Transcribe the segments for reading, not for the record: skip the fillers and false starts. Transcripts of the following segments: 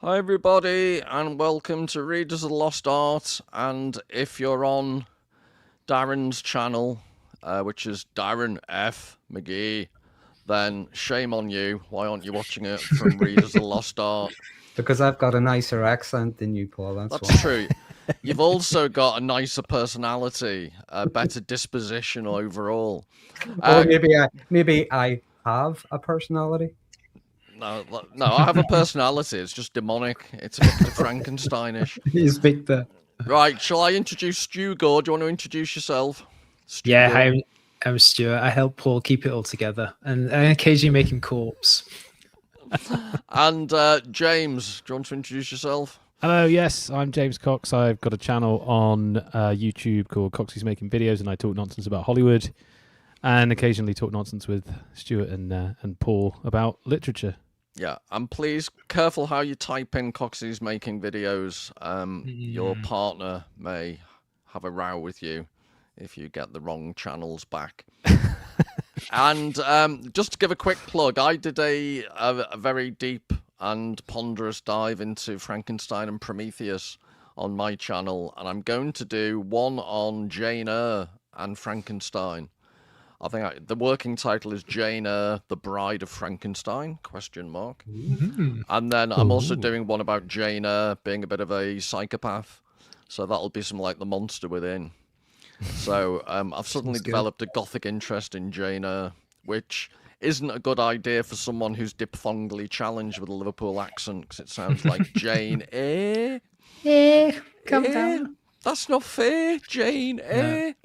Hi everybody, and welcome to Readers of the Lost Art. And if you're on Darren's channel, which is Darren F, Magee, then shame on you. Why aren't you watching it from Readers of the Lost Art? Because I've got a nicer accent than you, Paul. That's That's why. true. You've also got a nicer personality, a better disposition overall. Or maybe I have a personality. No, I have a personality. It's just demonic. It's a bit Frankensteinish. He's Victor. Right, shall I introduce Stu Gore? Do you want to introduce yourself? Stu Yeah, Gore? I'm Stuart. I help Paul keep it all together and occasionally make him corpse. And James, do you want to introduce yourself? Hello, yes, I'm James Cox. I've got a channel on YouTube called Coxie's Making Videos, and I talk nonsense about Hollywood and occasionally talk nonsense with Stuart and Paul about literature. Yeah, and please, careful how you type in Coxie's Making Videos. Your partner may have a row with you if you get the wrong channels back. And just to give a quick plug, I did a very deep and ponderous dive into Frankenstein and Prometheus on my channel, and I'm going to do one on Jane Eyre and Frankenstein. I think the working title is Jane Eyre, the Bride of Frankenstein, ? And then I'm also doing one about Jane Eyre being a bit of a psychopath. So that'll be some like The Monster Within. So I've suddenly developed a gothic interest in Jane Eyre, which isn't a good idea for someone who's diphthongally challenged with a Liverpool accent, because it sounds like Jane Eyre. Calm down. That's not fair, Jane Eyre.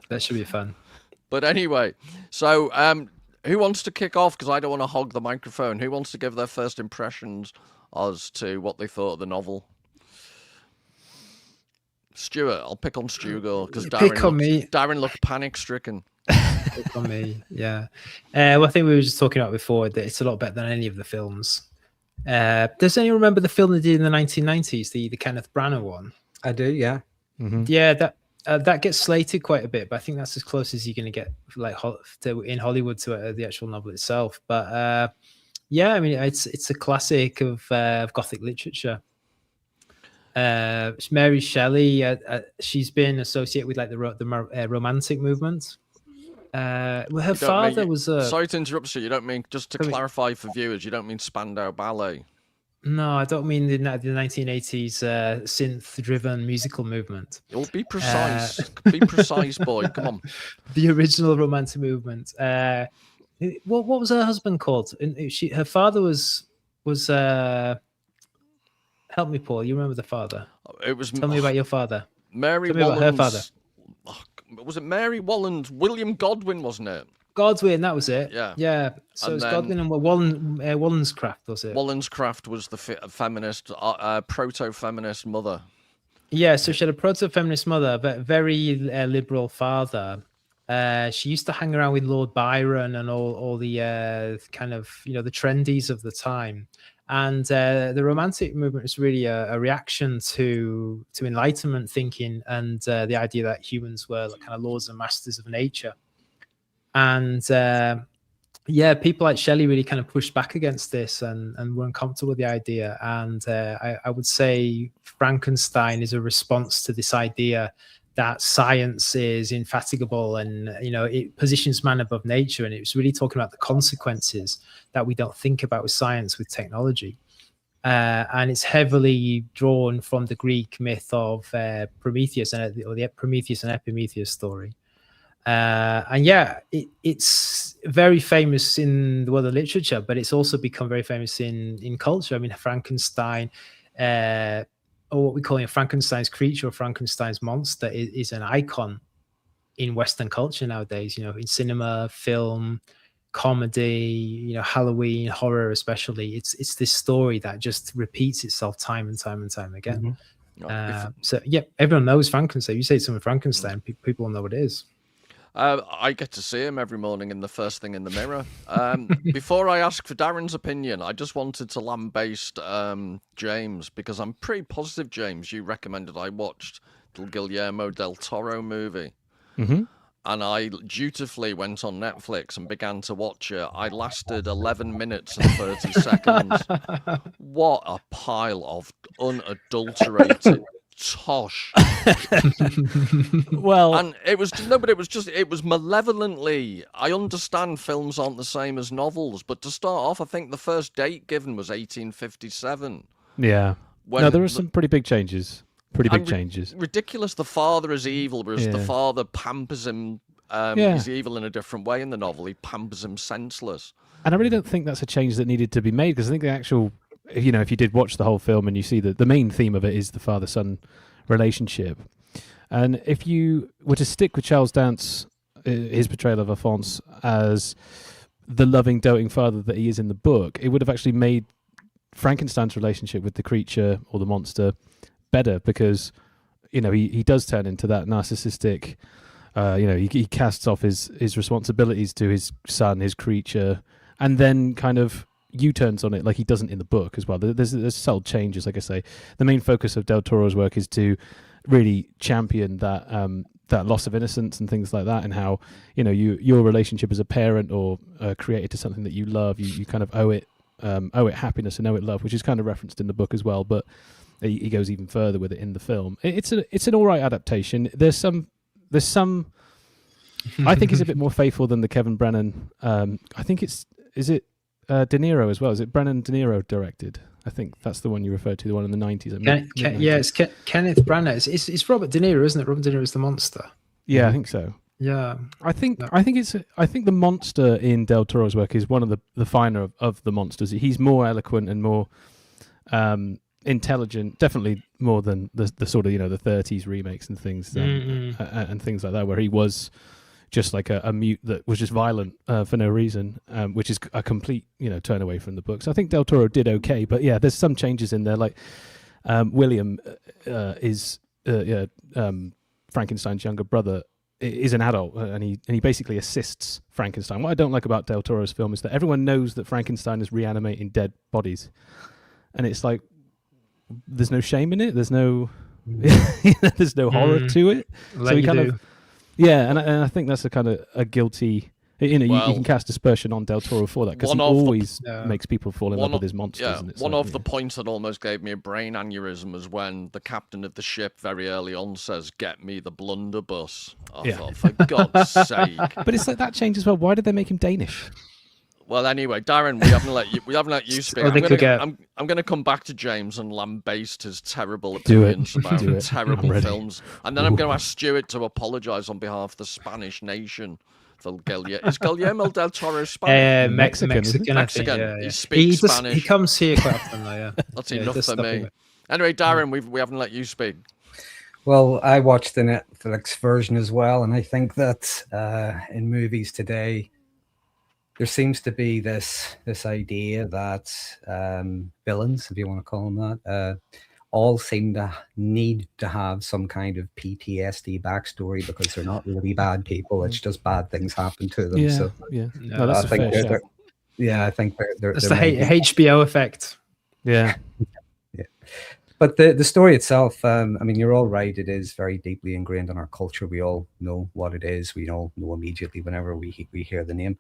That should be fun. But anyway, so who wants to kick off? Because I don't want to hog the microphone. Who wants to give their first impressions as to what they thought of the novel? Stuart, I'll pick on Stuart because Darren looked panic-stricken. Pick on me, yeah. Well, I think we were just talking about before that it's a lot better than any of the films. Does anyone remember the film they did in the 1990s, the Kenneth Branagh one? I do, yeah. Mm-hmm. Yeah, that gets slated quite a bit, but I think that's as close as you're going to get, like in Hollywood, to the actual novel itself. But yeah, I mean, it's a classic of Gothic literature. Mary Shelley, she's been associated with like the Romantic movement. Well, her father was. Sorry to interrupt you. You don't mean, just to clarify for viewers, you don't mean Spandau Ballet. No, I don't mean the 1980s synth-driven musical movement. You'll be precise. Be precise, boy. Come on. The original Romantic movement. What was her husband called? Her father was. Help me, Paul. You remember the father? Tell me about your father. Mary. Tell me about her father. Was it Mary Wallen's? William Godwin, wasn't it? Godwin, that was it. Yeah. So it's Godwin and Wollstonecraft, was it? Wollstonecraft was the feminist, proto-feminist mother. Yeah, so she had a proto-feminist mother, but very liberal father. She used to hang around with Lord Byron and all the kind of, the trendies of the time. And the Romantic movement is really a reaction to Enlightenment thinking and the idea that humans were kind of lords and masters of nature. And people like Shelley really kind of pushed back against this and were uncomfortable with the idea. And I would say Frankenstein is a response to this idea that science is infatigable and, it positions man above nature. And it was really talking about the consequences that we don't think about with science, with technology. And it's heavily drawn from the Greek myth of Prometheus or the Prometheus and Epimetheus story. It's very famous in the world of literature, but it's also become very famous in culture. I mean, Frankenstein, or what we call Frankenstein's creature or Frankenstein's monster is an icon in Western culture nowadays, in cinema, film, comedy, Halloween, horror especially. It's this story that just repeats itself time and time and time again. Mm-hmm. Everyone knows Frankenstein. You say something Frankenstein, people know what it is. I get to see him every morning in the first thing in the mirror. Before I ask for Darren's opinion, I just wanted to lambaste James, because I'm pretty positive, James, you recommended I watched the Guillermo Del Toro movie. Mm-hmm. and I dutifully went on Netflix and began to watch it. I lasted 11 minutes and 30 seconds. What a pile of unadulterated tosh. Well, And it was but it was malevolently. I understand films aren't the same as novels, but to start off, I think the first date given was 1857. yeah. When No, there are some pretty big changes. Ridiculous. The father is evil, whereas the father pampers him. He's evil in a different way in the novel. He pampers him senseless. And I really don't think that's a change that needed to be made, because I think the actual, if you did watch the whole film and you see that the main theme of it is the father-son relationship. And if you were to stick with Charles Dance, his portrayal of Alphonse, as the loving, doting father that he is in the book, it would have actually made Frankenstein's relationship with the creature or the monster better, because he does turn into that narcissistic, he casts off his responsibilities to his son, his creature, and then kind of U-turns on it like he doesn't in the book as well. There's subtle changes. Like I say, the main focus of Del Toro's work is to really champion that loss of innocence and things like that, and how your relationship as a parent or created to something that you love, you kind of owe it happiness and owe it love, which is kind of referenced in the book as well, but he goes even further with it in the film. It's an all right adaptation. There's some I think is a bit more faithful than the Kevin Brennan. I think is it De Niro as well? Is it Brennan De Niro directed? I think that's the one you referred to, the one in the 90s. It's Kenneth Branagh. It's Robert De Niro, isn't it? Robert De Niro is the monster. Yeah, I think so. Yeah, I think the monster in Del Toro's work is one of the finer of the monsters. He's more eloquent and more intelligent, definitely more than the sort of the 30s remakes and things and things like that, where he was just like a mute that was just violent for no reason, which is a complete turn away from the book. So I think Del Toro did okay, but yeah, there's some changes in there. Like William is Frankenstein's younger brother, is an adult, and he basically assists Frankenstein. What I don't like about Del Toro's film is that everyone knows that Frankenstein is reanimating dead bodies, and it's like there's no shame in it. There's no there's no horror to it. So he kind of and I think that's a kind of a guilty. You can cast aspersion on Del Toro for that, because he always makes people fall in love with his monsters. And the points that almost gave me a brain aneurysm was when the captain of the ship very early on says, "Get me the blunderbuss." I thought, for God's sake! But it's like that change as well. Why did they make him Danish? Well, anyway, Darren, we haven't let you speak. I'm going to come back to James and lambaste his terrible opinions about terrible films, and then I'm going to ask Stuart to apologise on behalf of the Spanish nation. Is Guillermo Del Toro Spanish? Mexican. I think, yeah. He speaks Spanish. He comes here quite often, though. Yeah, that's enough for me. Anyway, Darren, we haven't let you speak. Well, I watched the Netflix version as well, and I think that in movies today, there seems to be this idea that villains, if you want to call them that, all seem to need to have some kind of PTSD backstory, because they're not really bad people. It's just bad things happen to them. No, that's I think they're that's the HBO effect. Yeah. But the story itself, you're all right. It is very deeply ingrained in our culture. We all know what it is. We all know immediately whenever we hear the name.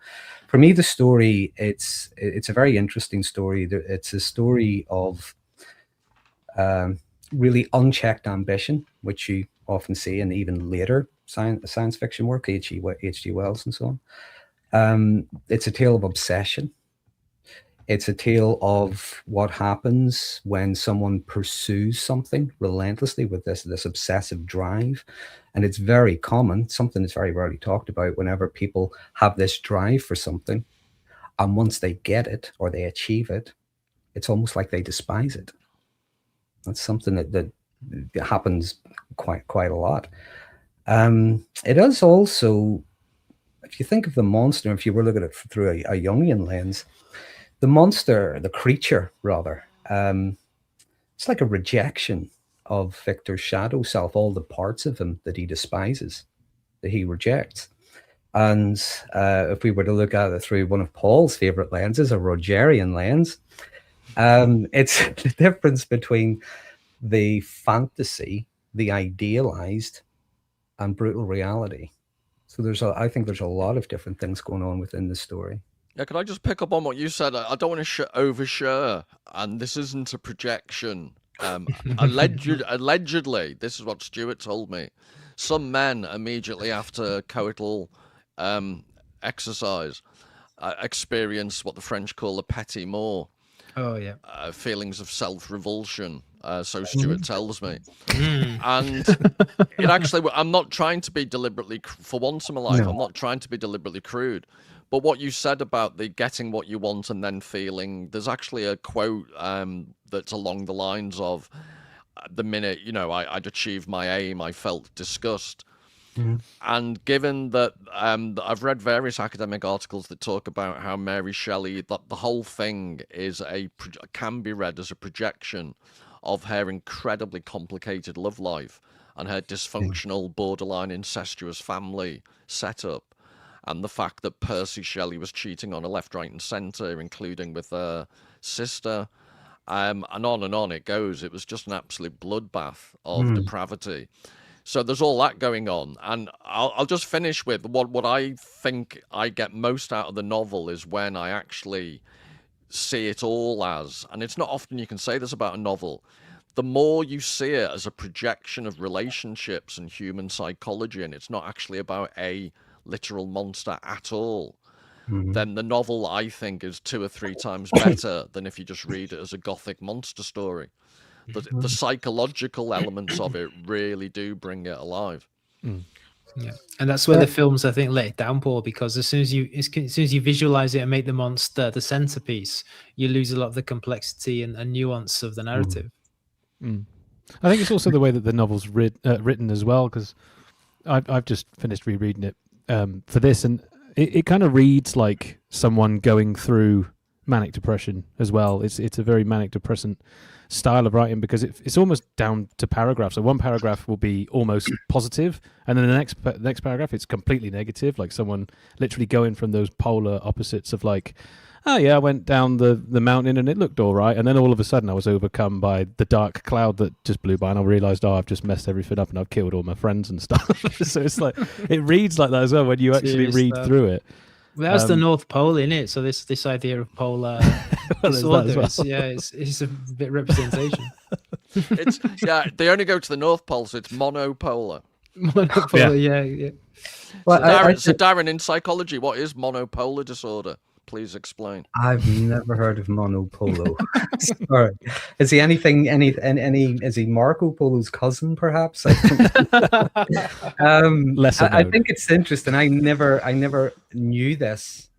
For me, the story, it's a very interesting story. It's a story of really unchecked ambition, which you often see in even later science fiction work, H.G. Wells and so on. It's a tale of obsession. It's a tale of what happens when someone pursues something relentlessly with this obsessive drive. And it's very common, something that's very rarely talked about, whenever people have this drive for something, and once they get it or they achieve it, it's almost like they despise it. That's something that happens quite a lot. It is also, if you think of the monster, if you were looking at it through a Jungian lens, the monster, the creature rather, it's like a rejection of Victor's shadow self, all the parts of him that he despises, that he rejects. And if we were to look at it through one of Paul's favorite lenses, a Rogerian lens, it's the difference between the fantasy, the idealized, and brutal reality. So I think there's a lot of different things going on within the story. Yeah, can I just pick up on what you said? I don't want to overshare, and this isn't a projection. Allegedly, this is what Stuart told me. Some men immediately after coital exercise experience what the French call a petit mort. Oh yeah. Feelings of self-revulsion. So Stuart tells me. Mm. And it actually, I'm not trying to be deliberately, for once in my life, No. I'm not trying to be deliberately crude. But what you said about the getting what you want and then feeling, there's actually a quote that's along the lines of, the minute, I'd achieved my aim, I felt disgust. Mhm. And given that I've read various academic articles that talk about how Mary Shelley, that the whole thing can be read as a projection of her incredibly complicated love life and her dysfunctional, borderline incestuous family setup, and the fact that Percy Shelley was cheating on her left, right, and centre, including with her sister, and on it goes. It was just an absolute bloodbath of depravity. So there's all that going on, and I'll just finish with what I think I get most out of the novel is when I actually see it all as, and it's not often you can say this about a novel, the more you see it as a projection of relationships and human psychology, and it's not actually about a literal monster at all, then the novel, I think, is 2 or 3 times better than if you just read it as a gothic monster story. The psychological elements of it really do bring it alive. Yeah, and that's where the films, I think, let it down, Paul, because as soon as you visualize it and make the monster the centerpiece, you lose a lot of the complexity and nuance of the narrative. I think it's also the way that the novel's written as well, because I've just finished rereading it for this, and it kind of reads like someone going through manic depression as well. It's a very manic depressant style of writing, because it's almost down to paragraphs. So one paragraph will be almost positive, and then the next paragraph it's completely negative, like someone literally going from those polar opposites of like, oh yeah, I went down the mountain and it looked all right, and then all of a sudden I was overcome by the dark cloud that just blew by, and I realized, I've just messed everything up and I've killed all my friends and stuff. So it's like it reads like that as well when you actually read through it. Well, that's the North Pole, in it. So this idea of polar disorder, it's a bit representation. They only go to the North Pole, so it's monopolar. Monopolar, yeah. Well, So Darren, in psychology, what is monopolar disorder? Please explain. I've never heard of Monopolo. Sorry. Is he anything? Is he Marco Polo's cousin, perhaps? I think it's interesting. I never knew this.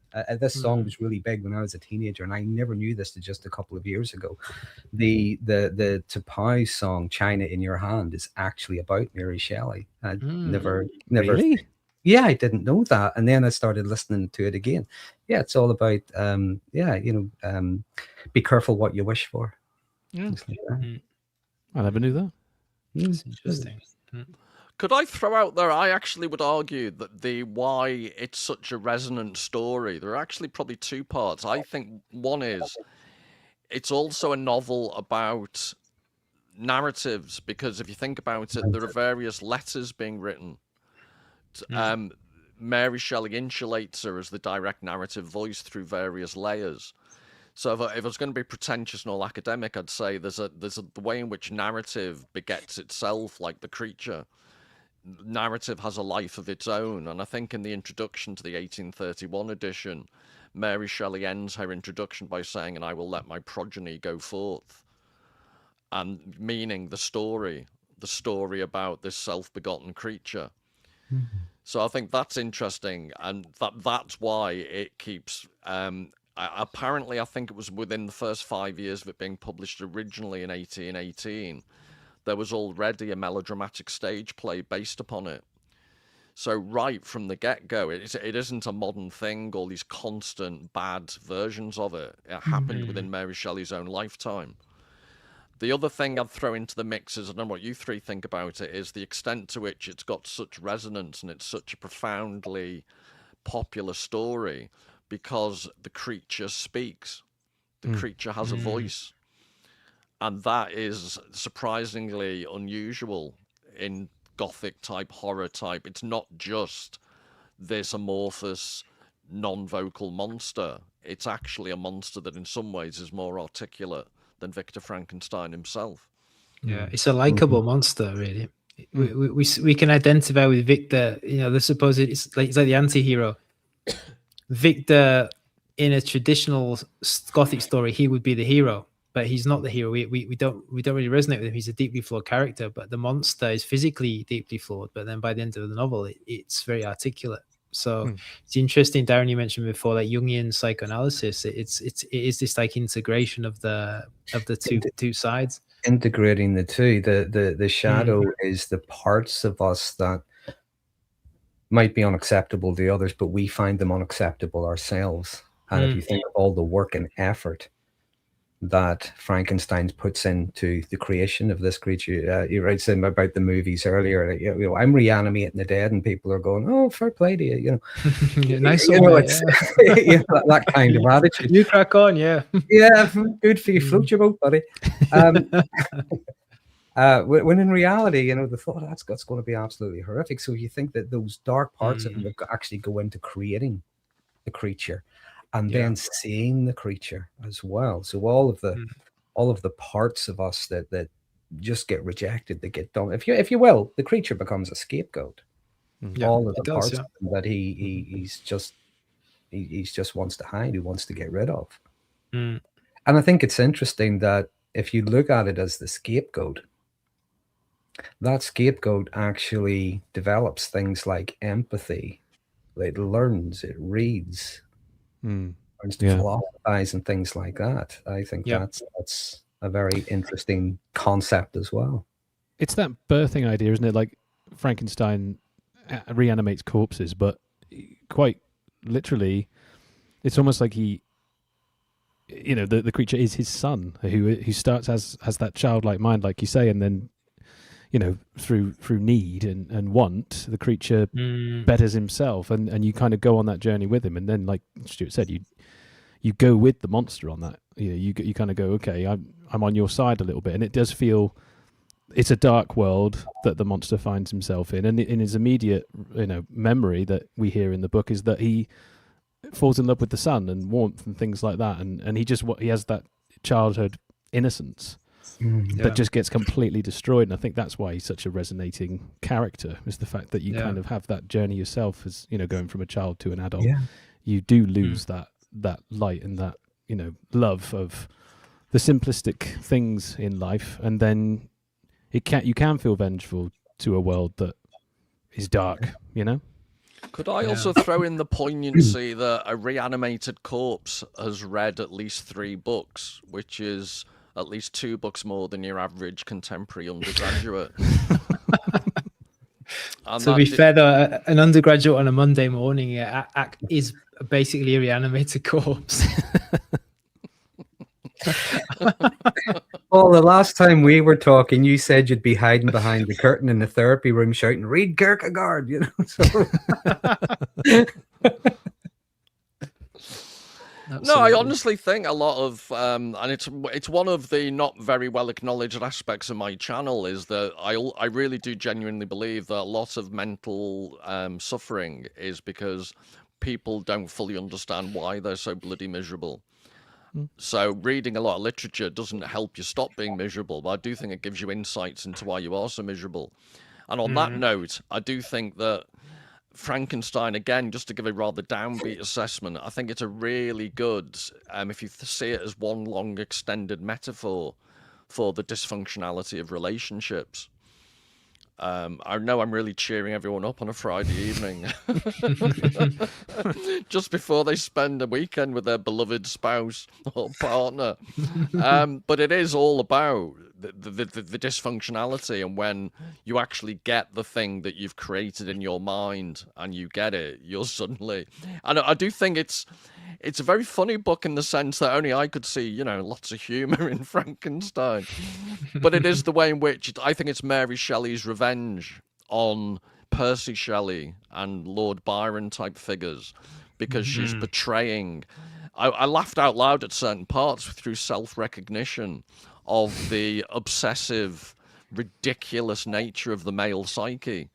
This song was really big when I was a teenager, and I never knew this to just a couple of years ago. The Tapao song "China in Your Hand" is actually about Mary Shelley. I never. Really? Yeah, I didn't know that, and then I started listening to it again. Yeah, it's all about be careful what you wish for. Yeah. Like that. I never knew that. It's interesting. Could I throw out there, I actually would argue that why it's such a resonant story, there are actually probably 2 parts. I think one is it's also a novel about narratives, because if you think about it, there are various letters being written. Mary Shelley insulates her as the direct narrative voice through various layers. So if I was going to be pretentious and all academic, I'd say there's the way in which narrative begets itself, like the creature. Narrative has a life of its own, and I think in the introduction to the 1831 edition, Mary Shelley ends her introduction by saying, "And I will let my progeny go forth," and meaning the story about this self-begotten creature. So I think that's interesting, and that's why it keeps. Apparently, I think it was within the first 5 years of it being published originally in 1818. There was already a melodramatic stage play based upon it. So right from the get-go, it isn't a modern thing, all these constant bad versions of it. It happened within Mary Shelley's own lifetime. The other thing I'd throw into the mix is, I don't know what you 3 think about it, is the extent to which it's got such resonance and it's such a profoundly popular story, because the creature speaks. The creature has a voice. And that is surprisingly unusual in Gothic type, horror type. It's not just this amorphous, non-vocal monster. It's actually a monster that in some ways is more articulate than Victor Frankenstein himself. Yeah, it's a likable monster, really. We can identify with Victor. You know, the supposed it's like the anti-hero. Victor, in a traditional Gothic story, he would be the hero, but he's not the hero. We don't really resonate with him. He's a deeply flawed character, but the monster is physically deeply flawed. But then by the end of the novel, it's very articulate. So it's interesting, Darren, you mentioned before, like Jungian psychoanalysis. It is this like integration of the two sides. Integrating the two. The shadow is the parts of us that might be unacceptable to others, but we find them unacceptable ourselves. And if you think of all the work and effort that Frankenstein puts into the creation of this creature, you write something about the movies earlier. You know, I'm reanimating the dead, and people are going, "Oh, fair play to you." You know, yeah, nice. You know, it's you know, that kind of attitude. You crack on, yeah. Yeah, good for you. Float your boat, buddy. When in reality, you know, the thought that's going to be absolutely horrific. So you think that those dark parts of them actually go into creating the creature, and then seeing the creature as well. So all of the parts of us that just get rejected, that get done. If you will, the creature becomes a scapegoat. All of the parts of him that he just wants to hide, he wants to get rid of. And I think it's interesting that if you look at it as the scapegoat, that scapegoat actually develops things like empathy. It learns, it reads, learns to philosophize and things like that. I think that's a very interesting concept as well. It's that birthing idea, isn't it? Like Frankenstein reanimates corpses, but quite literally, it's almost like he, you know, the creature is his son, who starts as that childlike mind, like you say, and then, you know, through need and want, the creature betters himself, and you kind of go on that journey with him, and then, like Stuart said, you go with the monster on that. You know, you kind of go, okay, I'm on your side a little bit, and it does feel it's a dark world that the monster finds himself in, and in his immediate, you know, memory that we hear in the book is that he falls in love with the sun and warmth and things like that, and he has that childhood innocence that just gets completely destroyed. And I think that's why he's such a resonating character, is the fact that you kind of have that journey yourself, as you know, going from a child to an adult. You do lose that light and that, you know, love of the simplistic things in life, and then you can feel vengeful to a world that is dark, you know. Could I also throw in the poignancy that a reanimated corpse has read at least 3 books, which is at least 2 books more than your average contemporary undergraduate. To be fair, though, an undergraduate on a Monday morning is basically a reanimated corpse. Well, the last time we were talking, you said you'd be hiding behind the curtain in the therapy room shouting, "Read Kierkegaard," you know. So. No, I honestly think a lot of, and it's one of the not very well acknowledged aspects of my channel, is that I really do genuinely believe that a lot of mental suffering is because people don't fully understand why they're so bloody miserable. So reading a lot of literature doesn't help you stop being miserable, but I do think it gives you insights into why you are so miserable. And on that note, I do think that Frankenstein, again, just to give a rather downbeat assessment, I think it's a really good, if you see it as one long extended metaphor for the dysfunctionality of relationships. I know I'm really cheering everyone up on a Friday evening, just before they spend a weekend with their beloved spouse or partner. But it is all about the dysfunctionality, and when you actually get the thing that you've created in your mind and you get it, you're suddenly... And I do think it's a very funny book in the sense that only I could see, you know, lots of humor in Frankenstein. But it is the way in which I think it's Mary Shelley's revenge on Percy Shelley and Lord Byron type figures, because she's betraying... I laughed out loud at certain parts through self-recognition of the obsessive, ridiculous nature of the male psyche.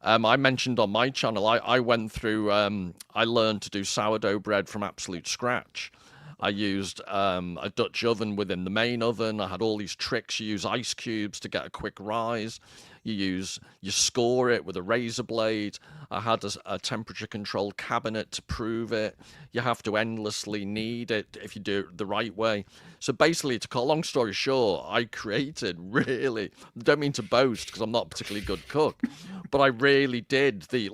I mentioned on my channel, I went through, I learned to do sourdough bread from absolute scratch. I used a Dutch oven within the main oven. I had all these tricks. You use ice cubes to get a quick rise. You score it with a razor blade. I had a temperature controlled cabinet to prove it. You have to endlessly knead it if you do it the right way. So basically, to cut a long story short, I created really, I don't mean to boast because I'm not a particularly good cook, but I really did the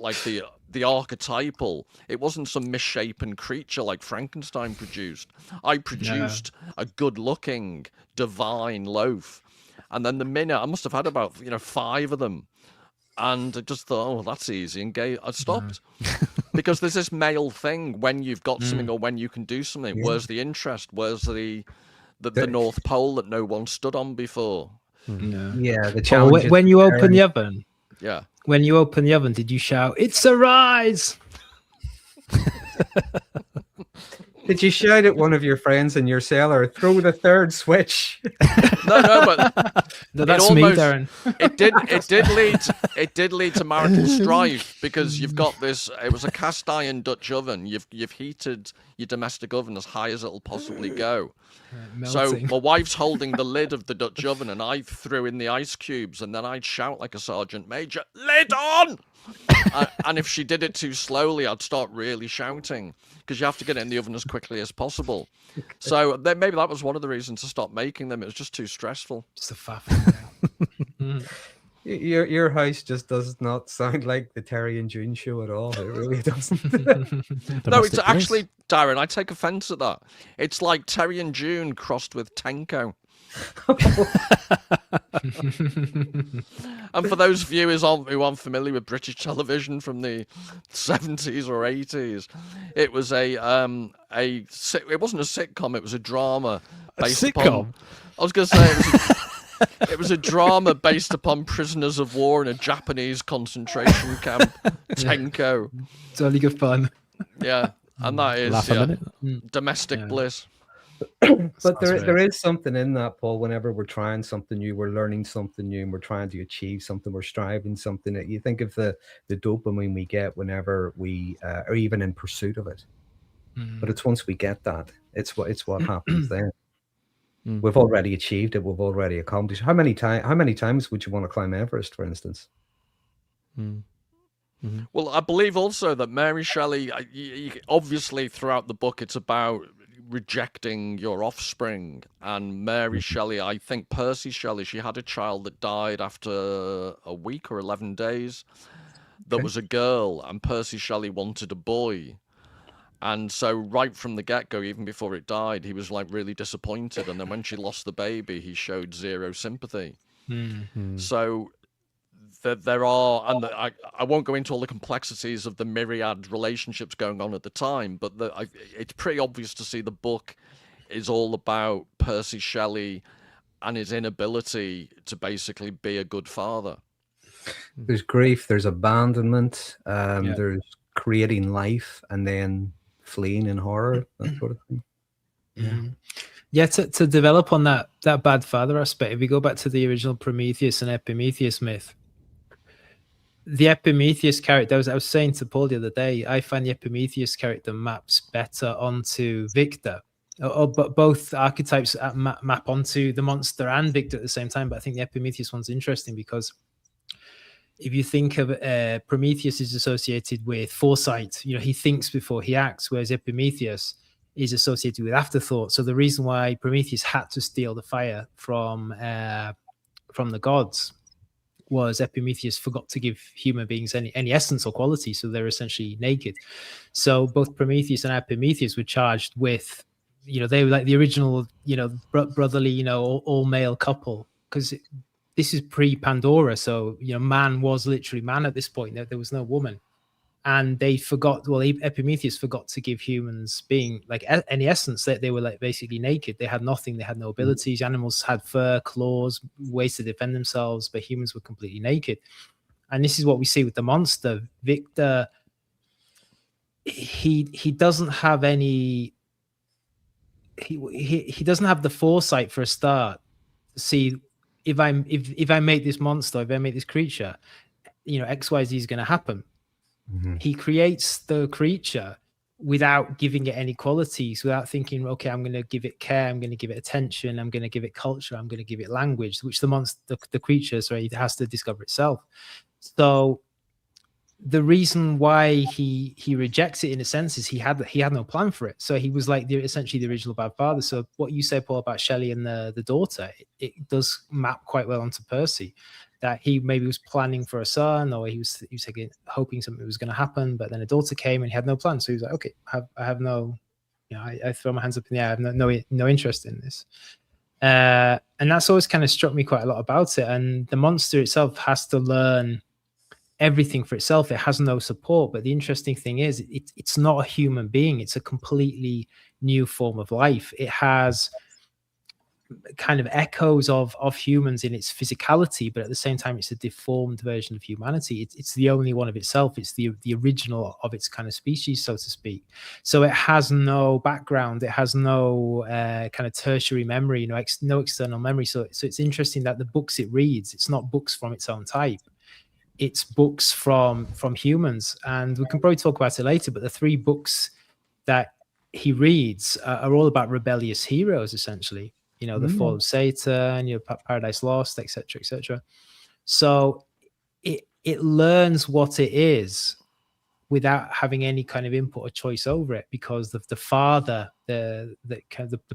archetypal. It wasn't some misshapen creature like Frankenstein produced. I produced a good-looking, divine loaf. And then the minute I must have had about 5 of them, and I just thought, oh, that's easy, and I stopped. Because there's this male thing when you've got something or when you can do something. Yeah. Where's the interest? Where's the North Pole that no one stood on before? Yeah, the challenge. When you open the oven. Yeah. When you open the oven, did you shout, "It's a rise"? Did you shout at one of your friends in your cellar, "Throw the third switch"? No, but that's me, Darren. It did lead to marital strife because you've got this. It was a cast iron Dutch oven. You've heated your domestic oven as high as it'll possibly go. So my wife's holding the lid of the Dutch oven, and I threw in the ice cubes, and then I'd shout like a sergeant major, "Lid on!" And if she did it too slowly, I'd start really shouting because you have to get it in the oven as quickly as possible. So maybe that was one of the reasons to stop making them. It was just too stressful. Just a faff. Your house just does not sound like the Terry and June show at all. It really doesn't. No, it's actually, Darren, I take offense at that. It's like Terry and June crossed with Tenko. And for those viewers who aren't familiar with British television from the 70s or 80s, it was it wasn't a sitcom, it was a drama based upon, I was going to say it was a drama based upon prisoners of war in a Japanese concentration camp. Tenko. It's only good fun. Yeah, and that is domestic bliss. But there is something in that, Paul. Whenever we're trying something new, we're learning something new, and we're trying to achieve something, we're striving something. You think of the dopamine we get whenever we are even in pursuit of it. But it's once we get that, it's what happens then. We've already achieved it. We've already accomplished. How many times would you want to climb Everest, for instance? Well, I believe also that Mary Shelley, obviously throughout the book, it's about rejecting your offspring. And Mary Shelley, I think Percy Shelley, she had a child that died after a week or 11 days. That was a girl, and Percy Shelley wanted a boy. And so right from the get-go, even before it died, he was like really disappointed. And then when she lost the baby, he showed zero sympathy. So there are, and I won't go into all the complexities of the myriad relationships going on at the time, but it's pretty obvious to see the book is all about Percy Shelley and his inability to basically be a good father. There's grief, there's abandonment, there's creating life, and then fleeing in horror, that sort of thing. Yeah, to develop on that bad father aspect, if we go back to the original Prometheus and Epimetheus myth, the Epimetheus character, I was saying to Paul the other day, I find the Epimetheus character maps better onto Victor. But both archetypes map onto the monster and Victor at the same time. But I think the Epimetheus one's interesting because if you think of Prometheus is associated with foresight, he thinks before he acts, whereas Epimetheus is associated with afterthought. So the reason why Prometheus had to steal the fire from the gods was Epimetheus forgot to give human beings any essence or quality, so they're essentially naked. So both Prometheus and Epimetheus were charged with, they were like the original, brotherly, all male couple, because this is pre-Pandora, so man was literally man at this point. There was no woman, and they forgot. Well, Epimetheus forgot to give humans being like any essence. That they were like basically naked. They had nothing. They had no abilities. Animals had fur, claws, ways to defend themselves, but humans were completely naked. And this is what we see with the monster Victor. He doesn't have any. He doesn't have the foresight for a start. See. If I make this monster, if I make this creature, XYZ is going to happen. He creates the creature without giving it any qualities, without thinking, okay, I'm going to give it care, I'm going to give it attention, I'm going to give it culture, I'm going to give it language, which the creature has to discover itself. So the reason why he rejects it, in a sense, is he had no plan for it. So he was like essentially the original bad father. So what you say, Paul, about Shelley and the daughter, it does map quite well onto Percy. That he maybe was planning for a son, or he was hoping something was going to happen, but then a daughter came and he had no plan. So he was like, okay, I have no, I throw my hands up in the air. I have no interest in this. And that's always kind of struck me quite a lot about it. And the monster itself has to learn everything for itself. It has no support. But the interesting thing is, it's not a human being. It's a completely new form of life. It has kind of echoes of humans in its physicality, but at the same time it's a deformed version of humanity. It's the only one of itself. It's the original of its kind of species, so to speak. So it has no background, it has no kind of tertiary memory, no external memory. So it's interesting that the books it reads, it's not books from its own type, it's books from humans. And we can probably talk about it later, but the 3 books that he reads are all about rebellious heroes, essentially. The fall of Satan, Paradise Lost, etc., etc. So it learns what it is without having any kind of input or choice over it, because the father, the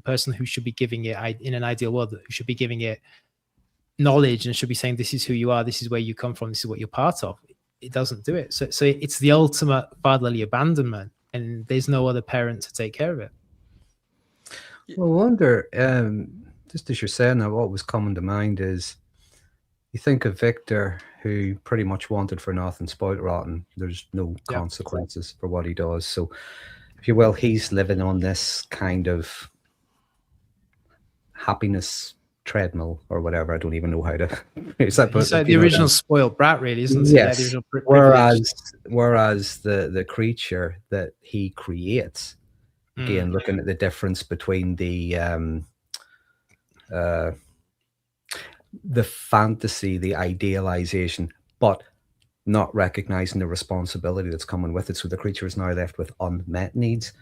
person who should be giving it, in an ideal world, who should be giving it knowledge and should be saying, this is who you are, this is where you come from, this is what you're part of. It doesn't do it. So it's the ultimate fatherly abandonment, and there's no other parent to take care of it. Well, I wonder, just as you're saying that, what was coming to mind is, you think of Victor, who pretty much wanted for nothing, spoiled rotten. There's no consequences for what he does. So, if you will, he's living on this kind of happiness treadmill or whatever. I don't even know how to use that. He's like the original spoiled brat, really, isn't he? Yes. Yeah, the whereas the creature that he creates, again, looking at the difference between the fantasy, the idealization, but not recognizing the responsibility that's coming with it. So the creature is now left with unmet needs.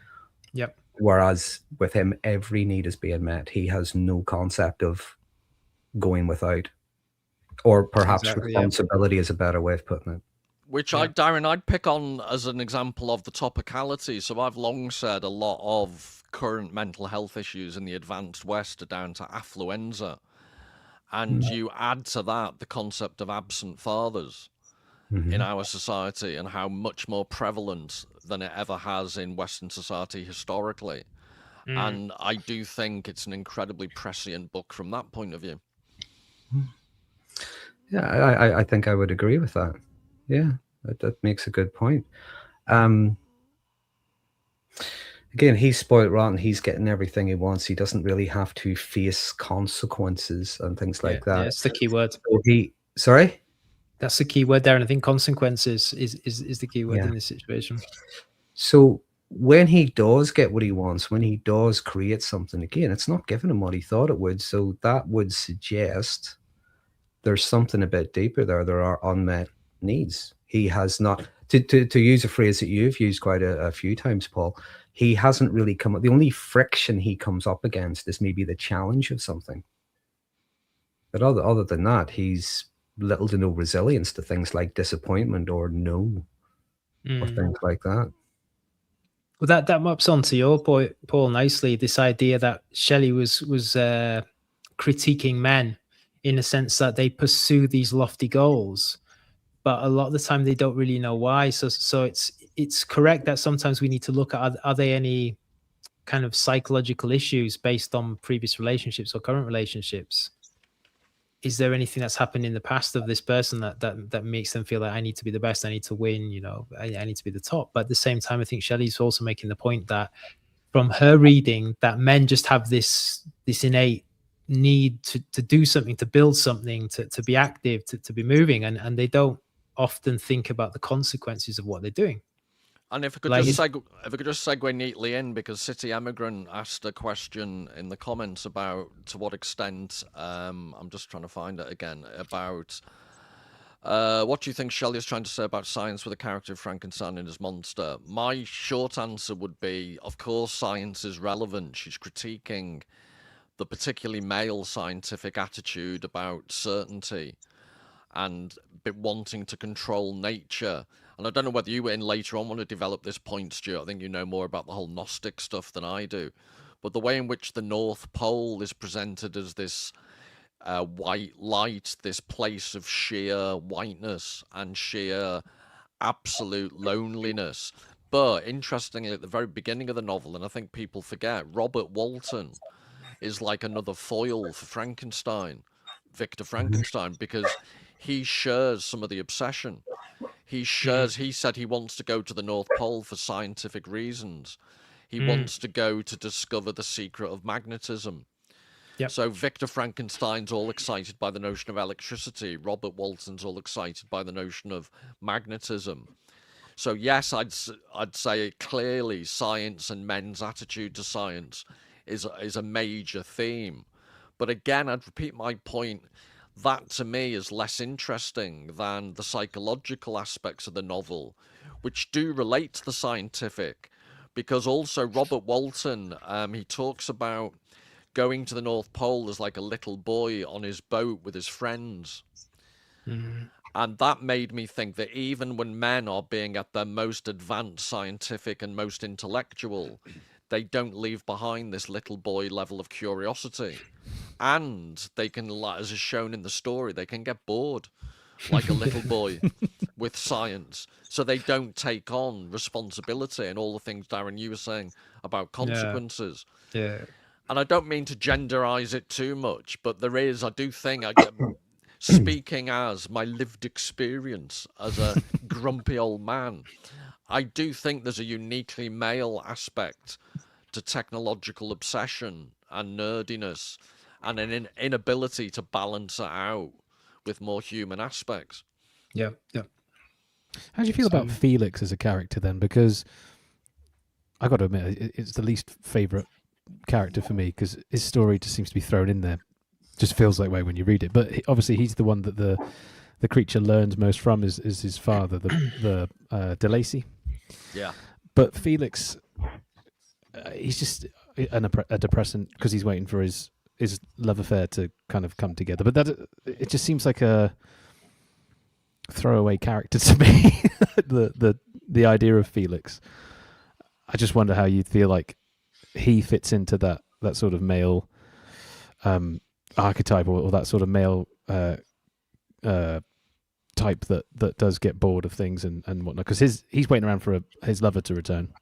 Yep. Whereas with him, every need is being met. He has no concept of going without, or perhaps responsibility is a better way of putting it. Which Darren, I'd pick on as an example of the topicality. So I've long said a lot of current mental health issues in the advanced West are down to affluenza. And you add to that the concept of absent fathers in our society, and how much more prevalent than it ever has in Western society historically. And I do think it's an incredibly prescient book from that point of view. Yeah, I think I would agree with that. Yeah, that makes a good point. Again, he's spoiled rotten. He's getting everything he wants. He doesn't really have to face consequences and things like that. Yeah, that's the key word. Sorry? That's the key word there. And I think consequences is the key word in this situation. So when he does get what he wants, when he does create something, again, it's not giving him what he thought it would. So that would suggest there's something a bit deeper there. There are unmet needs. He has not, to use a phrase that you've used quite a few times, Paul, he hasn't really come up. The only friction he comes up against is maybe the challenge of something. But other than that, he's little to no resilience to things like disappointment or no, or things like that. Well, that maps onto your point, Paul, nicely. This idea that Shelley was critiquing men in the sense that they pursue these lofty goals, but a lot of the time they don't really know why. So it's correct that sometimes we need to look at, are there any kind of psychological issues based on previous relationships or current relationships? Is there anything that's happened in the past of this person that makes them feel like, I need to be the best, I need to win, I need to be the top? But at the same time, I think Shelley's also making the point that from her reading, that men just have this innate need to do something, to build something, to be active, to be moving, and they don't often think about the consequences of what they're doing. And if I could just segue neatly in, because City Emigrant asked a question in the comments about to what extent, I'm just trying to find it again, about What do you think Shelley is trying to say about science with the character of Frankenstein and his monster? My short answer would be, of course, science is relevant. She's critiquing the particularly male scientific attitude about certainty and wanting to control nature. And I don't know whether you later on want to develop this point, Stuart. I think you know more about the whole Gnostic stuff than I do. But the way in which the North Pole is presented as this white light, this place of sheer whiteness and sheer absolute loneliness. But interestingly, at the very beginning of the novel, and I think people forget, Robert Walton is like another foil for Frankenstein, Victor Frankenstein, because he shares some of the obsession. He said he wants to go to the North Pole for scientific reasons. He wants to go to discover the secret of magnetism. Yep. So Victor Frankenstein's all excited by the notion of electricity. Robert Walton's all excited by the notion of magnetism. So yes, I'd say clearly science and men's attitude to science is a major theme. But again, I'd repeat my point. That to me is less interesting than the psychological aspects of the novel, which do relate to the scientific. Because also Robert Walton, he talks about going to the North Pole as like a little boy on his boat with his friends. And that made me think that even when men are being at their most advanced scientific and most intellectual, they don't leave behind this little boy level of curiosity. And they can, as is shown in the story, they can get bored like a little boy with science. So they don't take on responsibility and all the things, Darren, you were saying about consequences. Yeah. And I don't mean to genderize it too much, but there is, I do think, I get, speaking as my lived experience as a grumpy old man, I do think there's a uniquely male aspect to technological obsession and nerdiness and an inability to balance it out with more human aspects. Yeah. How do you feel about Felix as a character then? Because I got to admit, it's the least favourite character for me because his story just seems to be thrown in there. Just feels that way when you read it. But obviously, he's the one that the creature learns most from is his father, the DeLacy. Yeah. But Felix, he's just a depressant because he's waiting for his love affair to kind of come together. But it just seems like a throwaway character to me. the idea of Felix. I just wonder how you feel like he fits into that sort of male archetype or that sort of male type that does get bored of things and whatnot. Because he's waiting around for his lover to return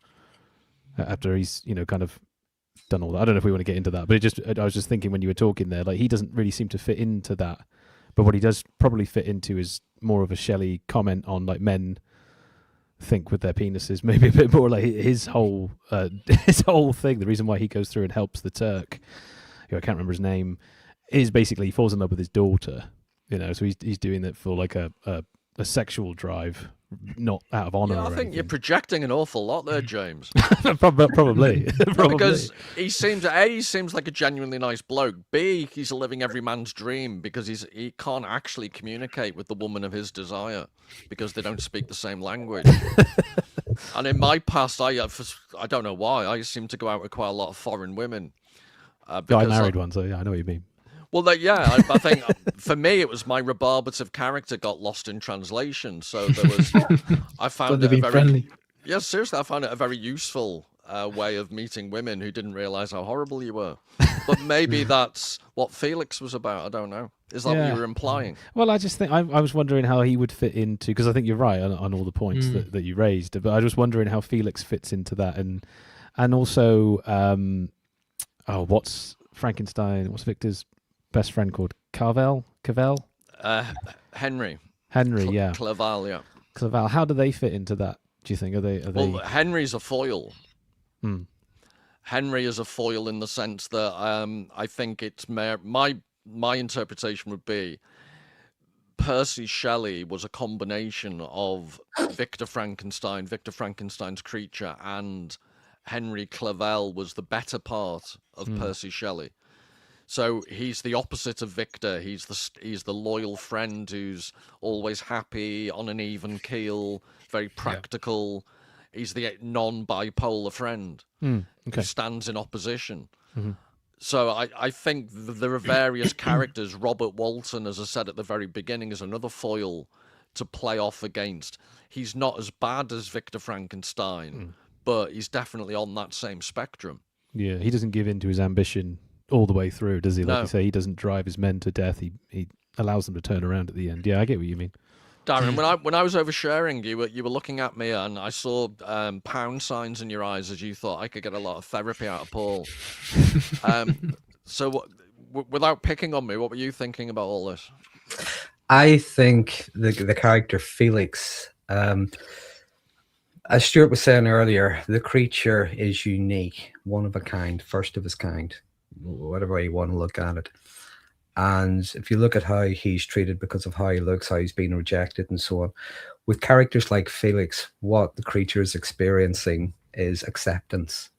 after he's kind of done all that. I don't know if we want to get into that, but I was just thinking when you were talking there, like he doesn't really seem to fit into that. But what he does probably fit into is more of a Shelley comment on like men think with their penises, maybe a bit more like his whole thing. The reason why he goes through and helps the Turk, who I can't remember his name, is basically he falls in love with his daughter. So he's doing it for like a sexual drive, not out of honor. Yeah, I think you're projecting an awful lot there, James. Probably. Because he seems like a genuinely nice bloke. B, he's a living every man's dream because he can't actually communicate with the woman of his desire because they don't speak the same language. And in my past, I don't know why, I seem to go out with quite a lot of foreign women. I married one, so yeah, I know what you mean. Well, I think for me it was my rebarbative character got lost in translation. So there was, I found it friendly. Yeah, seriously, I found it a very useful way of meeting women who didn't realize how horrible you were. But maybe that's what Felix was about. I don't know. Is that what you were implying? Well, I just think I was wondering how he would fit into, because I think you're right on all the points that you raised. But I was wondering how Felix fits into that, and also, what's Frankenstein? What's Victor's best friend called? Cavell? Henry. Yeah. Clerval, yeah. Clerval. How do they fit into that? Do you think? Are they? Well, Henry's a foil. Henry is a foil in the sense that I think it's my interpretation would be Percy Shelley was a combination of Victor Frankenstein, Victor Frankenstein's creature, and Henry Clerval was the better part of Percy Shelley. So he's the opposite of Victor. He's the loyal friend who's always happy, on an even keel, very practical. He's the non-bipolar friend who stands in opposition. So I think there are various characters. Robert Walton, as I said at the very beginning, is another foil to play off against. He's not as bad as Victor Frankenstein, but he's definitely on that same spectrum. Yeah, he doesn't give in to his ambition all the way through, does he? Like No. you say, he doesn't drive his men to death. He allows them to turn around at the end. Yeah, I get what you mean. Darren, when I was oversharing, you were looking at me, and I saw pound signs in your eyes as you thought I could get a lot of therapy out of Paul. So, without picking on me, what were you thinking about all this? I think the character Felix, as Stuart was saying earlier, the creature is unique, one of a kind, first of his kind, whatever way you want to look at it. And if you look at how he's treated because of how he looks, how he's been rejected and so on, with characters like Felix, what the creature is experiencing is acceptance,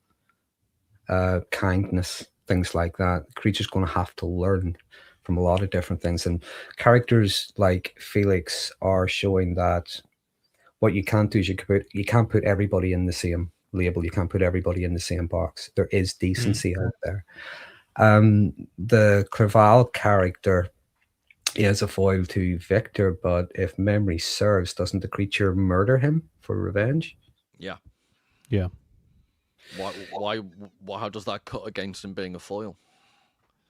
kindness, things like that. The creature's going to have to learn from a lot of different things. And characters like Felix are showing that what you can't do is you can't put everybody in the same label. You can't put everybody in the same box. There is decency out there. The Clerval character is a foil to Victor, but if memory serves, doesn't the creature murder him for revenge? Yeah. Yeah. Why? How does that cut against him being a foil?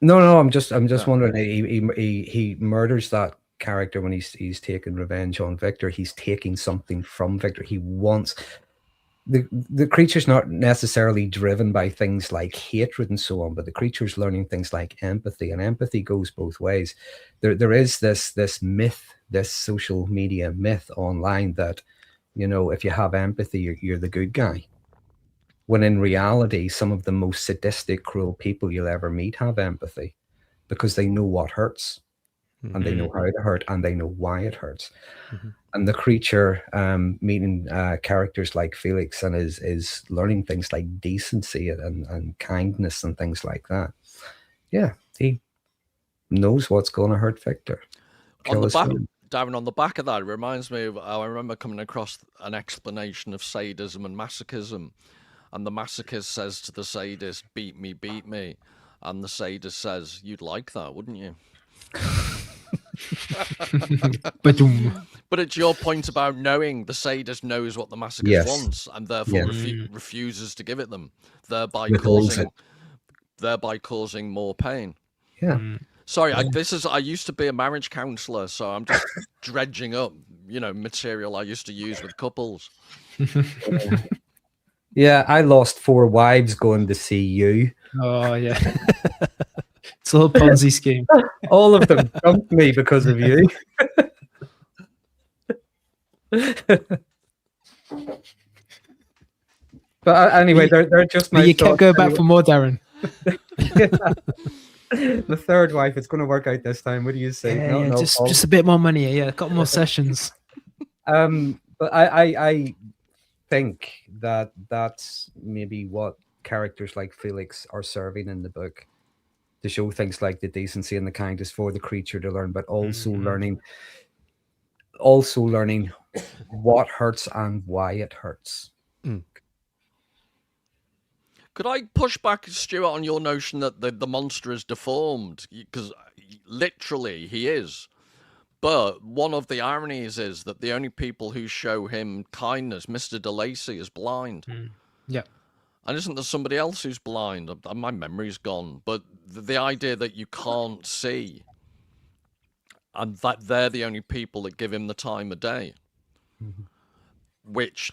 No. I'm just wondering. He murders that character when he's taking revenge on Victor. He's taking something from Victor. He wants. The creature's not necessarily driven by things like hatred and so on, but the creature's learning things like empathy, and empathy goes both ways. There is this myth, this social media myth online that, if you have empathy, you're the good guy. When in reality, some of the most sadistic, cruel people you'll ever meet have empathy because they know what hurts, and they know how to hurt, and they know why it hurts. And the creature meeting characters like Felix and is learning things like decency and kindness and things like that. Yeah, he knows what's going to hurt Victor. On the back, Darren, on the back of that, it reminds me of how I remember coming across an explanation of sadism and masochism. And the masochist says to the sadist, beat me. And the sadist says, you'd like that, wouldn't you? But it's your point about knowing. The sadist knows what the masochist wants and therefore refuses to give it them, thereby causing more pain. Yeah. Sorry, I used to be a marriage counselor, so I'm just dredging up, material I used to use with couples. Yeah, I lost 4 wives going to see you. Oh, yeah. It's a little Ponzi scheme. All of them dumped me because of you. But anyway, they're just my You can't go back for more, Darren. The third wife, it's going to work out this time. What do you say? Yeah, just a bit more money. Yeah, a couple more sessions. But I think that's maybe what characters like Felix are serving in the book, to show things like the decency and the kindness for the creature to learn, but also learning what hurts and why it hurts. Could I push back, Stuart, on your notion that the monster is deformed? Because literally he is. But one of the ironies is that the only people who show him kindness, Mr. DeLacy, is blind. Yeah. And isn't there somebody else who's blind? My memory's gone. But the idea that you can't see, and that they're the only people that give him the time of day, which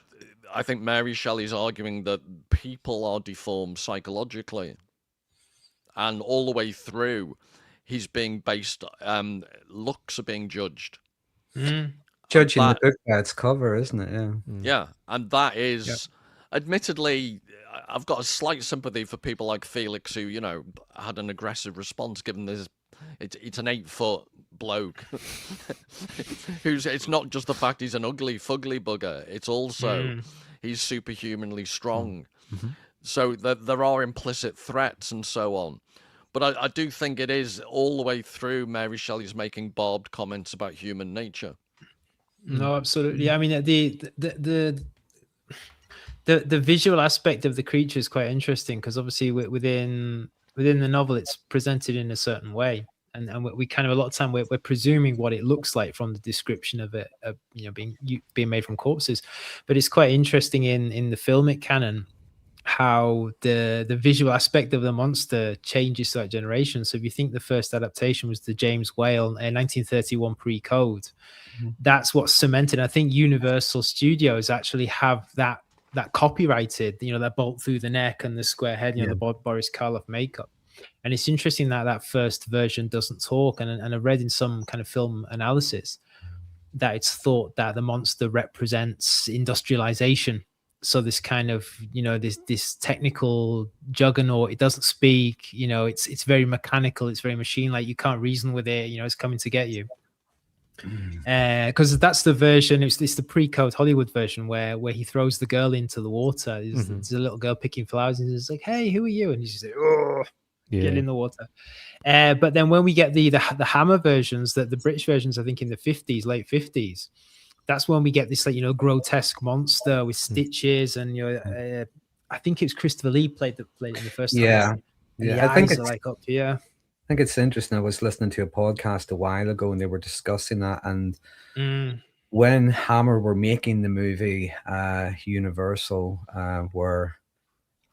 I think Mary Shelley's arguing that people are deformed psychologically. And all the way through, he's being based, looks are being judged. Judging the book by its cover, isn't it? Yeah. Yeah, and that is, admittedly, I've got a slight sympathy for people like Felix who, had an aggressive response given this. It's an 8-foot bloke it's not just the fact he's an ugly, fugly bugger. It's also he's superhumanly strong. So there are implicit threats and so on. But I do think it is all the way through. Mary Shelley's making barbed comments about human nature. No, absolutely. I mean, the visual aspect of the creature is quite interesting, because obviously within the novel it's presented in a certain way, and we kind of, a lot of time we're presuming what it looks like from the description of it, being made from corpses. But it's quite interesting in the filmic canon how the visual aspect of the monster changes throughout generations. So if you think the first adaptation was the James Whale in 1931 pre-code, that's what's cemented. I think Universal Studios actually have that copyrighted, that bolt through the neck and the square head, the Boris Karloff makeup. And it's interesting that first version doesn't talk. And I read in some kind of film analysis that it's thought that the monster represents industrialization. So this kind of, this technical juggernaut, it doesn't speak, it's very mechanical, it's very machine-like, you can't reason with it, it's coming to get you. Because that's the version, it's the pre-code Hollywood version where he throws the girl into the water. There's a little girl picking flowers, and he's like, "Hey, who are you?" And he's just like, "Oh, get in the water." But then when we get the Hammer versions, the British versions, I think in the 50s, late 50s, that's when we get this grotesque monster with stitches, and I think it's Christopher Lee played in the first time. I think it's like up here. I think it's interesting. I was listening to a podcast a while ago, and they were discussing that. And when Hammer were making the movie, Universal were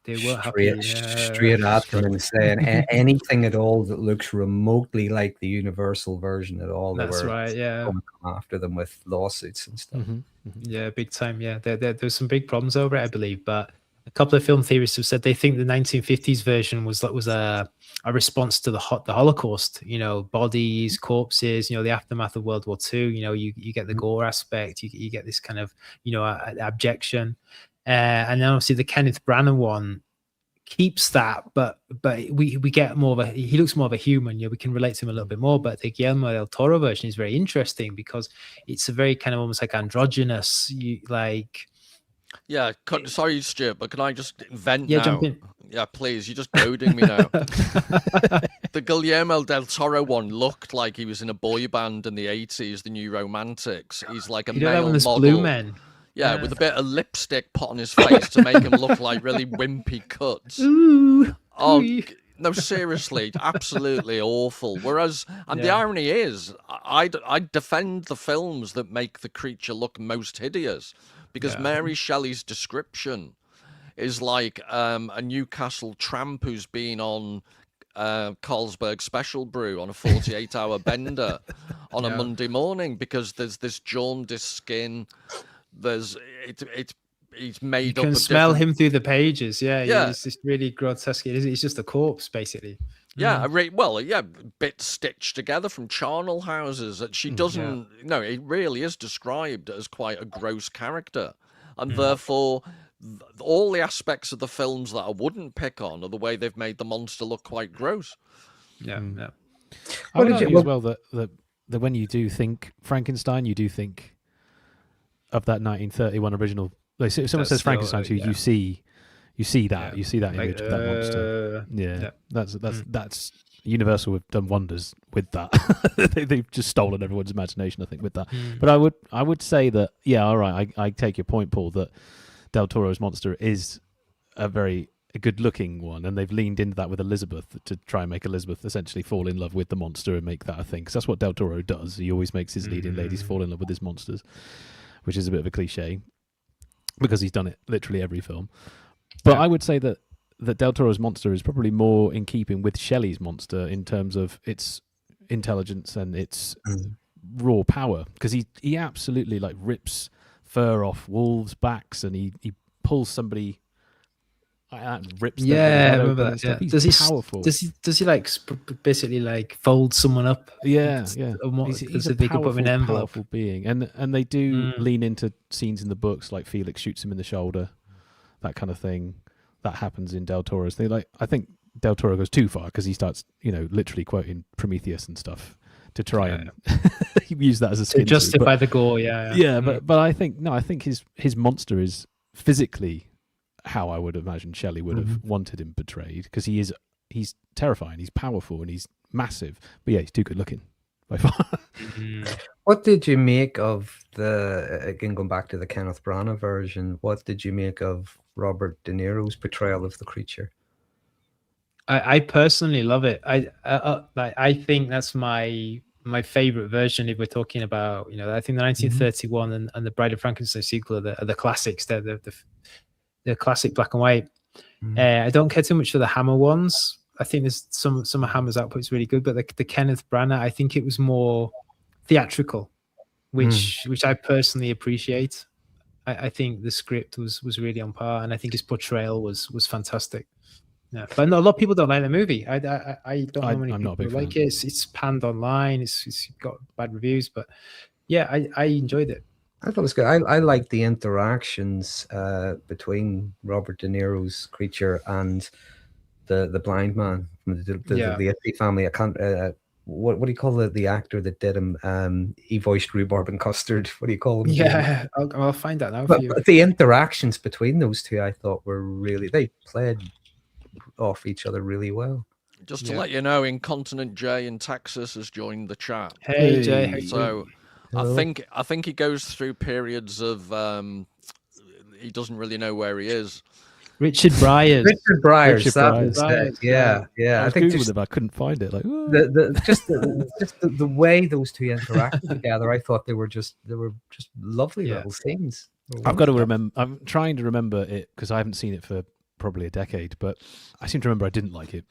straight at them and saying anything at all that looks remotely like the Universal version at all. That's right. Yeah, come after them with lawsuits and stuff. Yeah, big time. Yeah, there's some big problems over it, I believe, but a couple of film theorists have said they think the 1950s version was a response to the Holocaust. Bodies, corpses. The aftermath of World War II. You get the gore aspect. You get this kind of abjection, and then obviously the Kenneth Branagh one keeps that, but we get more of he looks more of a human. We can relate to him a little bit more. But the Guillermo Del Toro version is very interesting because it's a very kind of almost like androgynous, Yeah, sorry, Stuart, but can I just vent now? Jump in. Yeah, please. You're just goading me now. The Guillermo Del Toro one looked like he was in a boy band in the 80s, the New Romantics. He's like a male model. Blue Men. Yeah, with a bit of lipstick put on his face to make him look like really wimpy cuts. Ooh. Oh, no, seriously, absolutely awful. Whereas, and the irony is, I defend the films that make the creature look most hideous. Because Mary Shelley's description is like a Newcastle tramp who's been on Carlsberg Special Brew on a 48-hour bender on a Monday morning, because there's this jaundiced skin. He's made up. You can smell him through the pages. Yeah. It's just really grotesque. It's just a corpse, basically. Yeah, bit stitched together from charnel houses. And she doesn't. No, it really is described as quite a gross character, and therefore, all the aspects of the films that I wouldn't pick on are the way they've made the monster look quite gross. Yeah. I would argue as well that when you do think Frankenstein, you do think of that 1931 original. Like, if someone says Frankenstein to you, you see that image of that monster. That's Universal have done wonders with that. They've just stolen everyone's imagination, I think, with that. But I would say that all right, I take your point, Paul, that Del Toro's monster is a good looking one, and they've leaned into that with Elizabeth to try and make Elizabeth essentially fall in love with the monster and make that a thing, because that's what Del Toro does. He always makes his leading ladies fall in love with his monsters, which is a bit of a cliche because he's done it literally every film. But I would say that Del Toro's monster is probably more in keeping with Shelley's monster in terms of its intelligence and its raw power, because he absolutely rips fur off wolves' backs, and he pulls somebody rips them. I remember that. Yeah. He's powerful. Does he basically fold someone up? Yeah. He's a powerful being, and they do lean into scenes in the books, like Felix shoots him in the shoulder, that kind of thing. That happens in Del Toro's. I think Del Toro goes too far because he starts, literally quoting Prometheus and stuff to try and use that as a skin to justify the gore. But I think his monster is physically how I would imagine Shelley would have wanted him portrayed, because he he's terrifying. He's powerful and he's massive. But yeah, he's too good looking by far. What did you make of again, going back to the Kenneth Branagh version, what did you make of Robert De Niro's portrayal of the creature? I personally love it. I think that's my favorite version. If we're talking about, I think the 1931 and the Bride of Frankenstein sequel are the classics. They're the classic black and white. I don't care too much for the Hammer ones. I think there's some of Hammer's output's really good, but the Kenneth Branagh, I think it was more theatrical, which I personally appreciate. I think the script was really on par, and I think his portrayal was fantastic. Yeah, but no, a lot of people don't like the movie. I don't know many people like it. It's panned online. It's got bad reviews, but yeah, I enjoyed it. I thought it was good. I liked the interactions between Robert De Niro's creature and the blind man from the Italy family. I can't. What do you call the actor that did him? He voiced Rhubarb and Custard. What do you call him? Yeah, I'll find that now for you. But the interactions between those two, I thought, were really, they played off each other really well. Just to let you know, Incontinent Jay in Texas has joined the chat. Hey Jay. So I think he goes through periods of he doesn't really know where he is. Richard Bryars. Yeah. I think Googled I couldn't find it. Like the way those two interacted together, I thought they were just lovely little scenes. I've got to remember. I'm trying to remember it because I haven't seen it for probably a decade, but I seem to remember I didn't like it.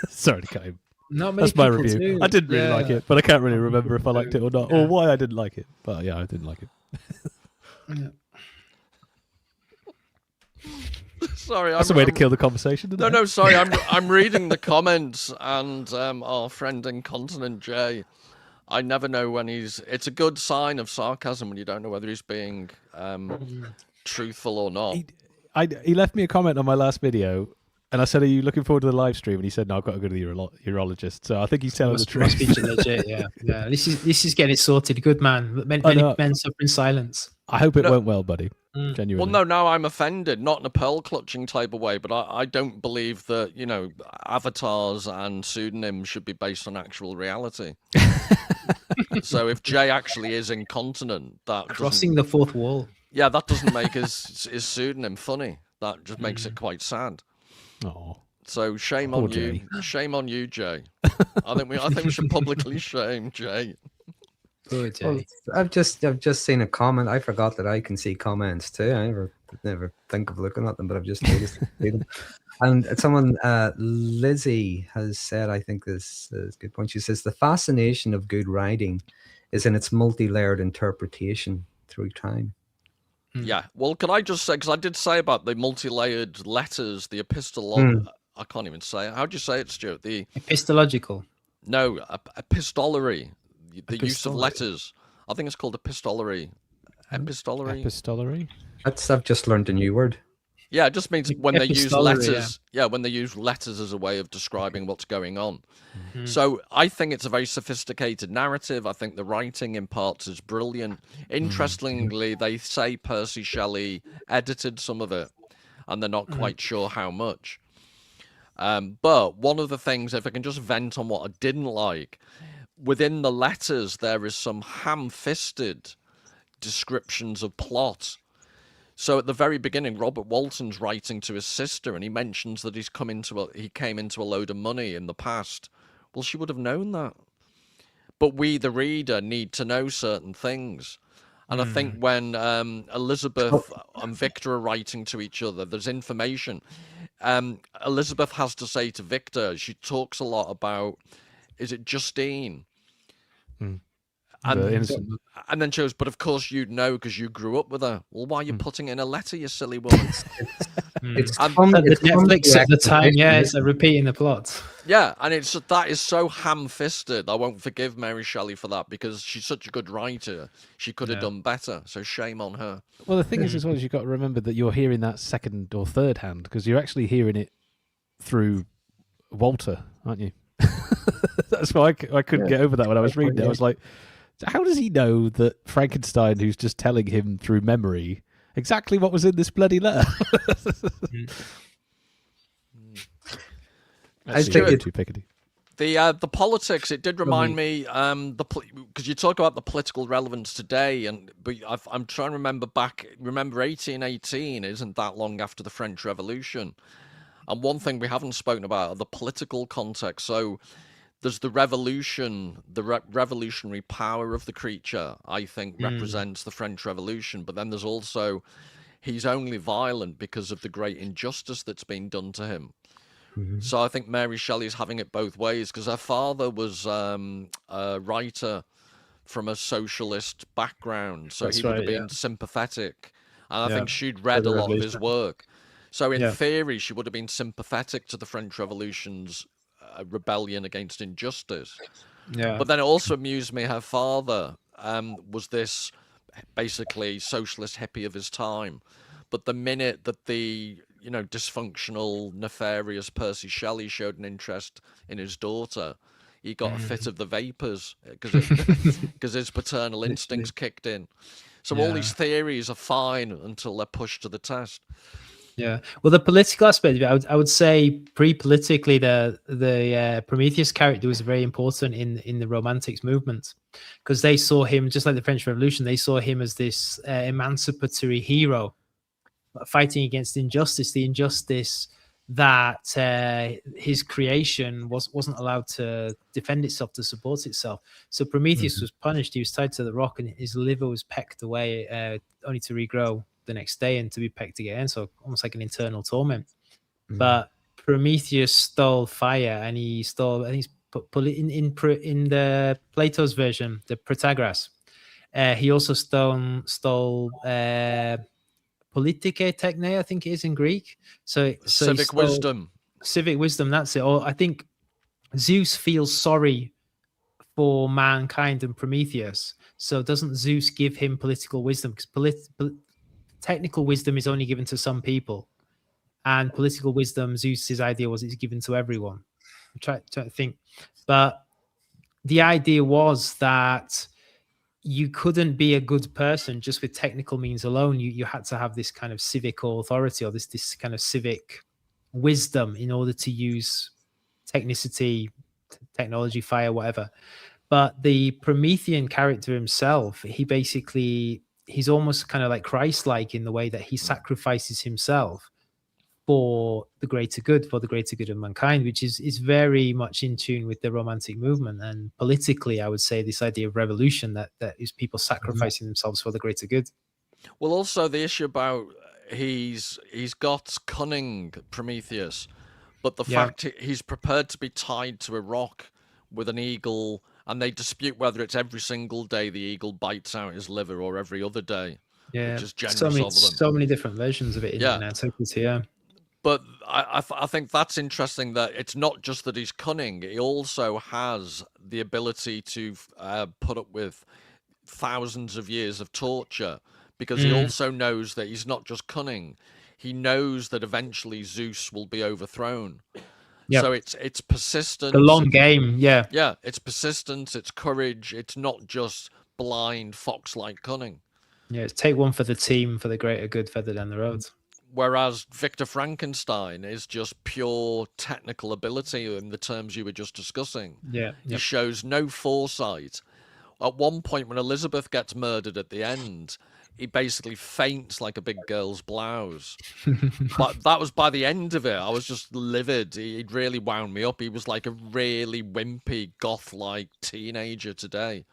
Sorry to cut him. That's my review. Do. I didn't really like it, but I can't really remember if I liked it or not, or why I didn't like it. But yeah, I didn't like it. Sorry, that's a way to kill the conversation. No, sorry. I'm reading the comments, and our friend Incontinent Jay. I never know when it's a good sign of sarcasm when you don't know whether he's being truthful or not. He left me a comment on my last video, and I said, "Are you looking forward to the live stream?" And he said, "No, I've got to go to the urologist." So I think he's telling the truth. Legit, yeah. This is getting it sorted. Good man. Many men suffer in silence. I hope it went well, buddy. Genuinely. Well, no, now I'm offended, not in a pearl clutching type of way, but I don't believe that avatars and pseudonyms should be based on actual reality. So if Jay actually is incontinent, that crossing the fourth wall. Yeah, that doesn't make his pseudonym funny. That just makes it quite sad. Oh. So shame on you. Shame on you, Jay. I think we should publicly shame Jay. Good, Jay. Well, I've just seen a comment. I forgot that I can see comments too. I never think of looking at them, but I've just noticed them. And someone, Lizzie, has said, I think this is a good point. She says the fascination of good writing is in its multi-layered interpretation through time. Yeah. Well, can I just say, because I did say about the multi-layered letters, the I can't even say it. How do you say it, Stuart? The epistological. No, epistolary. The use of letters. I think it's called epistolary. Epistolary? I've just learned a new word. Yeah, it just means when they use letters. Yeah, when they use letters as a way of describing what's going on. Mm-hmm. So I think it's a very sophisticated narrative. I think the writing in parts is brilliant. Interestingly, they say Percy Shelley edited some of it, and they're not quite sure how much. But one of the things, if I can just vent on what I didn't like, within the letters, there is some ham-fisted descriptions of plot. So at the very beginning, Robert Walton's writing to his sister, and he mentions that he came into a load of money in the past. Well, she would have known that. But we, the reader, need to know certain things. And I think when Elizabeth and Victor are writing to each other, there's information. Elizabeth has to say to Victor, she talks a lot about, is it Justine? And then she goes, but of course you'd know because you grew up with her. Well, why are you putting in a letter, you silly woman? It's Netflix at the time, it's repeating the plot. Yeah, and that is so ham-fisted. I won't forgive Mary Shelley for that because she's such a good writer. She could have done better, so shame on her. Well, the thing is, as well, as you've got to remember that you're hearing that second or third hand because you're actually hearing it through Walter, aren't you? That's why I couldn't get over that when I was reading it. I was like, how does he know that Frankenstein, who's just telling him through memory exactly what was in this bloody letter? I think Stuart, too pickety. The politics, it did remind me, because you talk about the political relevance today, but I'm trying to remember 1818 isn't that long after the French Revolution. And one thing we haven't spoken about are the political context. So there's the revolution, the revolutionary power of the creature, I think, represents the French Revolution. But then there's also, he's only violent because of the great injustice that's been done to him. So I think Mary Shelley is having it both ways, because her father was a writer from a socialist background, so he would have been sympathetic, and I think she'd read a lot of his work. So in theory, she would have been sympathetic to the French Revolution's rebellion against injustice. But then it also amused me, her father was this basically socialist hippie of his time. But the minute that the dysfunctional, nefarious Percy Shelley showed an interest in his daughter, he got a fit of the vapors because his paternal instincts kicked in. So all these theories are fine until they're pushed to the test. Yeah. Well, the political aspect of it, I would say pre-politically, the Prometheus character was very important in the Romantics movement, because they saw him, just like the French Revolution, they saw him as this emancipatory hero fighting against injustice, the injustice that his creation wasn't allowed to defend itself, to support itself. So Prometheus was punished. He was tied to the rock, and his liver was pecked away, only to regrow the next day and to be pecked again. So almost like an internal torment. But Prometheus stole fire, and he stole, I think in the Plato's version, the Protagoras. He also stole politike techne, I think it is in Greek. So civic wisdom. Civic wisdom, that's it. Or I think Zeus feels sorry for mankind and Prometheus. So doesn't Zeus give him political wisdom? Because technical wisdom is only given to some people. And political wisdom, Zeus's idea was it's given to everyone. I'm trying to think. But the idea was that you couldn't be a good person just with technical means alone. You had to have this kind of civic authority, or this kind of civic wisdom in order to use technicity, technology, fire, whatever. But the Promethean character himself, he's almost kind of like Christ-like in the way that he sacrifices himself for the greater good, of mankind, which is very much in tune with the Romantic movement. And politically, I would say this idea of revolution, that is people sacrificing themselves for the greater good. Well, also the issue about he's got cunning, Prometheus, but the fact he's prepared to be tied to a rock with an eagle, and they dispute whether it's every single day the eagle bites out his liver or every other day. Yeah, which is generous of them. So many different versions of it in antiquity. Yeah. But I think that's interesting, that it's not just that he's cunning. He also has the ability to put up with thousands of years of torture, because he also knows that he's not just cunning. He knows that eventually Zeus will be overthrown. Yep. So it's persistence. The long game, yeah. Yeah, it's persistence, it's courage. It's not just blind fox-like cunning. Yeah, it's take one for the team for the greater good further down the road. Whereas Victor Frankenstein is just pure technical ability in the terms you were just discussing. Yeah. He shows no foresight. At one point when Elizabeth gets murdered at the end, he basically faints like a big girl's blouse. But that was by the end of it. I was just livid. He'd really wound me up. He was like a really wimpy, goth-like teenager today.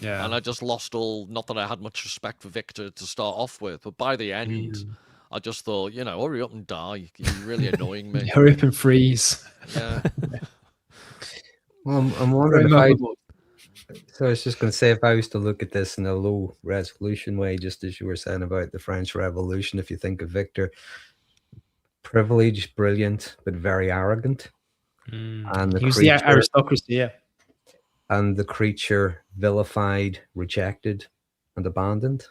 Yeah. And I just lost not that I had much respect for Victor to start off with, but by the end... I just thought, hurry up and die. You're really annoying me. Hurry up and freeze. Yeah. Well, I'm wondering so I was just going to say, if I was to look at this in a low resolution way, just as you were saying about the French Revolution, if you think of Victor, privileged, brilliant, but very arrogant. And the creature, the aristocracy, yeah. And the creature vilified, rejected, and abandoned.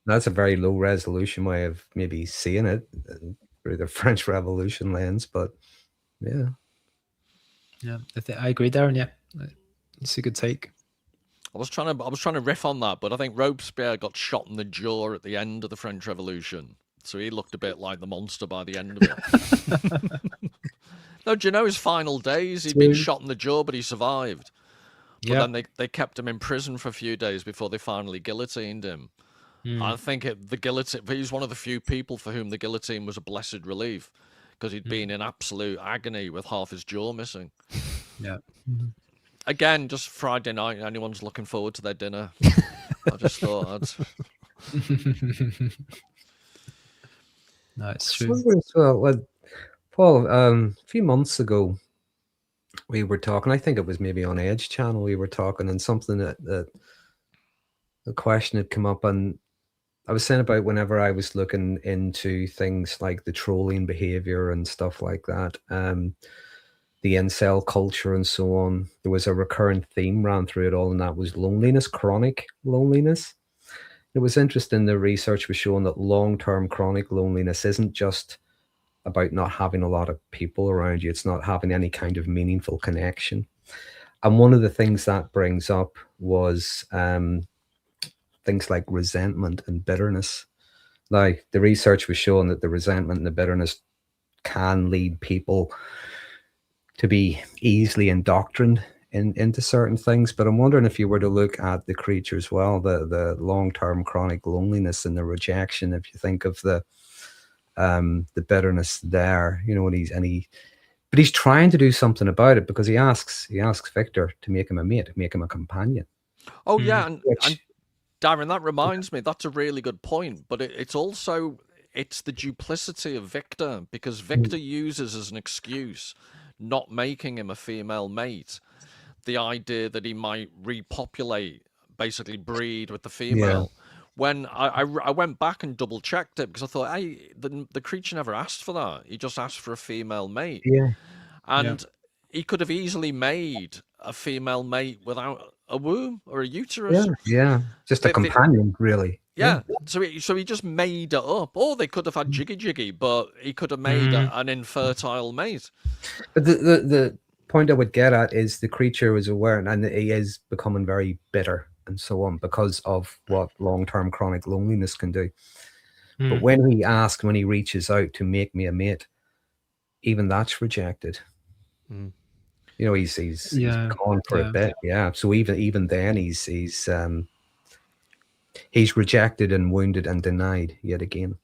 That's a very low resolution way of maybe seeing it through the French Revolution lens, but yeah. Yeah, I agree, Darren. Yeah, it's a good take. I was trying to riff on that, but I think Robespierre got shot in the jaw at the end of the French Revolution. So he looked a bit like the monster by the end of it. No, do you know his final days? He'd been shot in the jaw, but he survived. But then they kept him in prison for a few days before they finally guillotined him. I think the guillotine, he's one of the few people for whom the guillotine was a blessed relief, because he'd been in absolute agony with half his jaw missing. Yeah. Again, just Friday night, anyone's looking forward to their dinner. I just thought No, it's true. Well, Paul, a few months ago, we were talking, I think it was maybe on Edge Channel, we were talking, and something that the question had come up, and I was saying about whenever I was looking into things like the trolling behavior and stuff like that, the incel culture and so on, there was a recurrent theme ran through it all, and that was loneliness, chronic loneliness. It was interesting, the research was showing that long-term chronic loneliness isn't just about not having a lot of people around you, it's not having any kind of meaningful connection. And one of the things that brings up was things like resentment and bitterness. Now, the research was showing that the resentment and the bitterness can lead people to be easily indoctrined into certain things. But I'm wondering if you were to look at the creature as well, the long-term chronic loneliness and the rejection, if you think of the bitterness there, you know, but he's trying to do something about it, because he asks Victor to make him a mate, make him a companion. Oh yeah, and Darren, that reminds me, that's a really good point, but it's the duplicity of Victor, because Victor uses as an excuse not making him a female mate the idea that he might repopulate, basically breed with the female. When I went back and double checked it, because I thought, hey, the creature never asked for that. He just asked for a female mate. And he could have easily made a female mate without a womb or a uterus. Just a companion, really. So he just made it up. Or they could have had Jiggy, but he could have made an infertile mate. But the point I would get at is the creature was aware, and he is becoming very bitter and so on, because of what long-term chronic loneliness can do. But when he reaches out to make me a mate, even that's rejected. You know, he's gone for a bit. So even then he's rejected and wounded and denied yet again.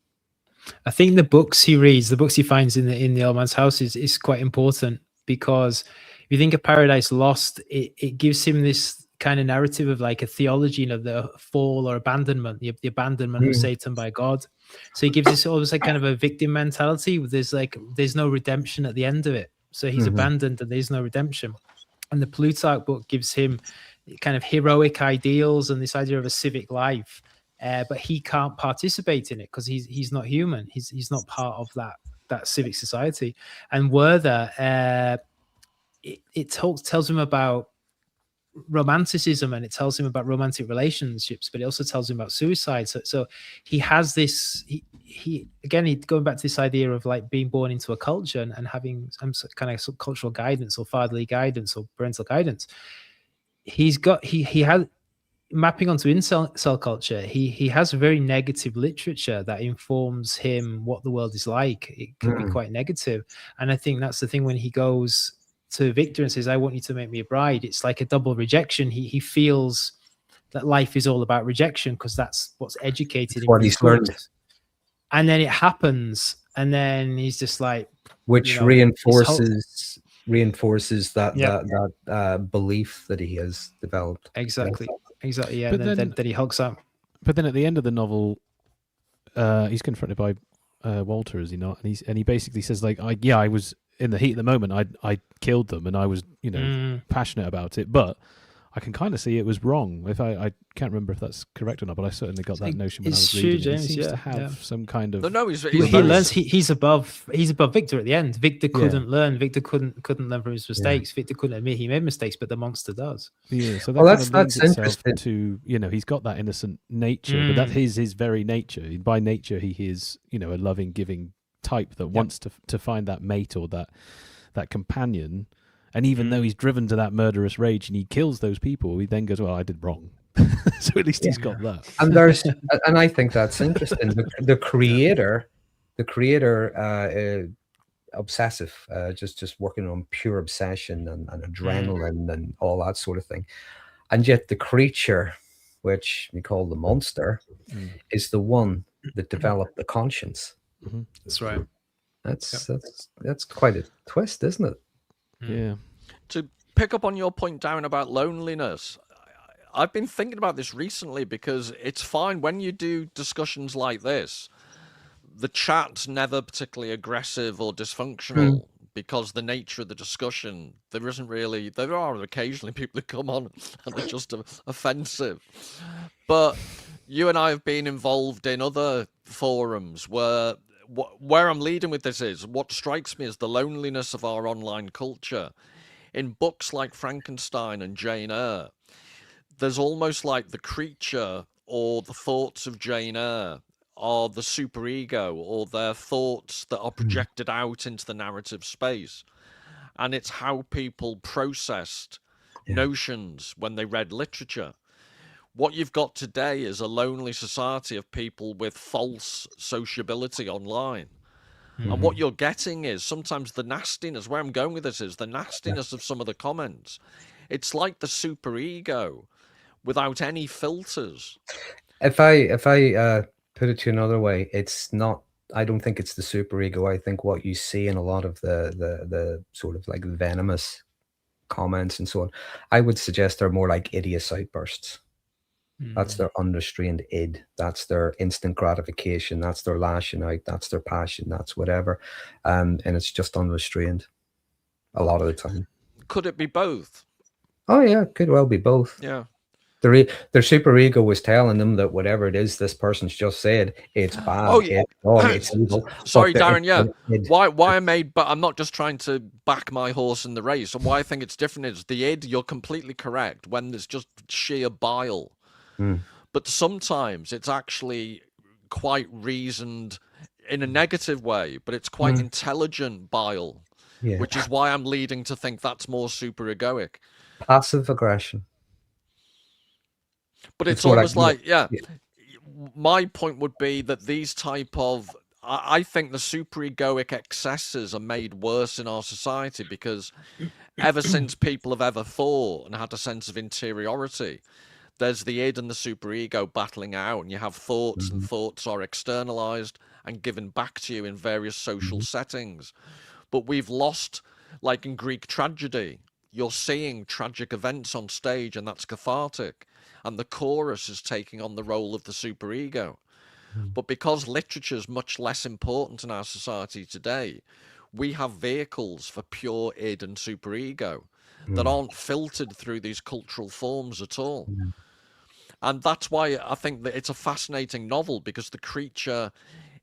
I think the books he reads, the books he finds in the old man's house is quite important, because if you think of Paradise Lost, it gives him this kind of narrative of like a theology of the fall or abandonment, the abandonment of Satan by God. So he gives this almost like kind of a victim mentality. There's no redemption at the end of it. So he's abandoned and there's no redemption. And the Plutarch book gives him kind of heroic ideals and this idea of a civic life, but he can't participate in it because he's not human. He's not part of that civic society. And Werther, it tells him about romanticism, and it tells him about romantic relationships, but it also tells him about suicide. So he has this, he going back to this idea of like being born into a culture and having some kind of cultural guidance or fatherly guidance or parental guidance. He had mapping onto incel culture. He has very negative literature that informs him what the world is like. It can be quite negative, and I think that's the thing when he goes to Victor and says, I want you to make me a bride. It's like a double rejection. He feels that life is all about rejection because that's what's educated him. What he's learned. And then it happens, and then he's just like, which reinforces that belief that he has developed. Exactly. Yeah. But then he hugs up. But then at the end of the novel, he's confronted by Walter, is he not? And he basically says like, I was in the heat of the moment, I killed them, and I was, passionate about it, but I can kind of see it was wrong. If I can't remember if that's correct or not, but I certainly got that notion when I was reading. James, he seems to have some kind of. No, he learns. He's above Victor at the end. Victor couldn't learn. Victor couldn't learn from his mistakes. Victor couldn't admit he made mistakes, but the monster does. Yeah, so that's interesting. To he's got that innocent nature, but that's his very nature. By nature, he is a loving, giving type that wants to find that mate or that companion. And even though he's driven to that murderous rage and he kills those people, he then goes, well, I did wrong. So at least he's got that. And I think that's interesting. The creator the creator, obsessive, just working on pure obsession and adrenaline and all that sort of thing. And yet the creature, which we call the monster, is the one that developed the conscience. That's right. That's quite a twist, isn't it? Yeah. To pick up on your point, Darren, about loneliness, I've been thinking about this recently, because it's fine when you do discussions like this. The chat's never particularly aggressive or dysfunctional, because the nature of the discussion, there are occasionally people who come on and are just offensive. But you and I have been involved in other forums where I'm leading with this is, what strikes me is the loneliness of our online culture. In books like Frankenstein and Jane Eyre, there's almost like the creature or the thoughts of Jane Eyre are the superego, or their thoughts that are projected out into the narrative space. And it's how people processed notions when they read literature. What you've got today is a lonely society of people with false sociability online. And what you're getting is sometimes the nastiness, where I'm going with this is the nastiness of some of the comments. It's like the superego without any filters. If I put it to another way, it's not, I don't think it's the superego. I think what you see in a lot of the sort of like venomous comments and so on, I would suggest they're more like idiot outbursts. That's their unrestrained id. That's their instant gratification. That's their lashing out. That's their passion. That's whatever. And it's just unrestrained a lot of the time. Could it be both? Oh, yeah, could well be both. Yeah. Their superego was telling them that whatever it is this person's just said, it's bad. Oh, yeah. It's wrong, it's evil. Sorry, Darren, yeah. Why I made, but I'm not just trying to back my horse in the race. And why I think it's different is the id, you're completely correct, when there's just sheer bile. But sometimes it's actually quite reasoned in a negative way, but it's quite intelligent bile, which is why I'm leading to think that's more superegoic. Passive aggression. But it's almost like, my point would be that these type of, I think the superegoic excesses are made worse in our society, because ever since people have ever thought and had a sense of interiority, there's the id and the superego battling out, and you have thoughts, and thoughts are externalized and given back to you in various social settings. But we've lost, like in Greek tragedy, you're seeing tragic events on stage, and that's cathartic, and the chorus is taking on the role of the superego. But because literature is much less important in our society today, we have vehicles for pure id and superego that aren't filtered through these cultural forms at all. And that's why I think that it's a fascinating novel, because the creature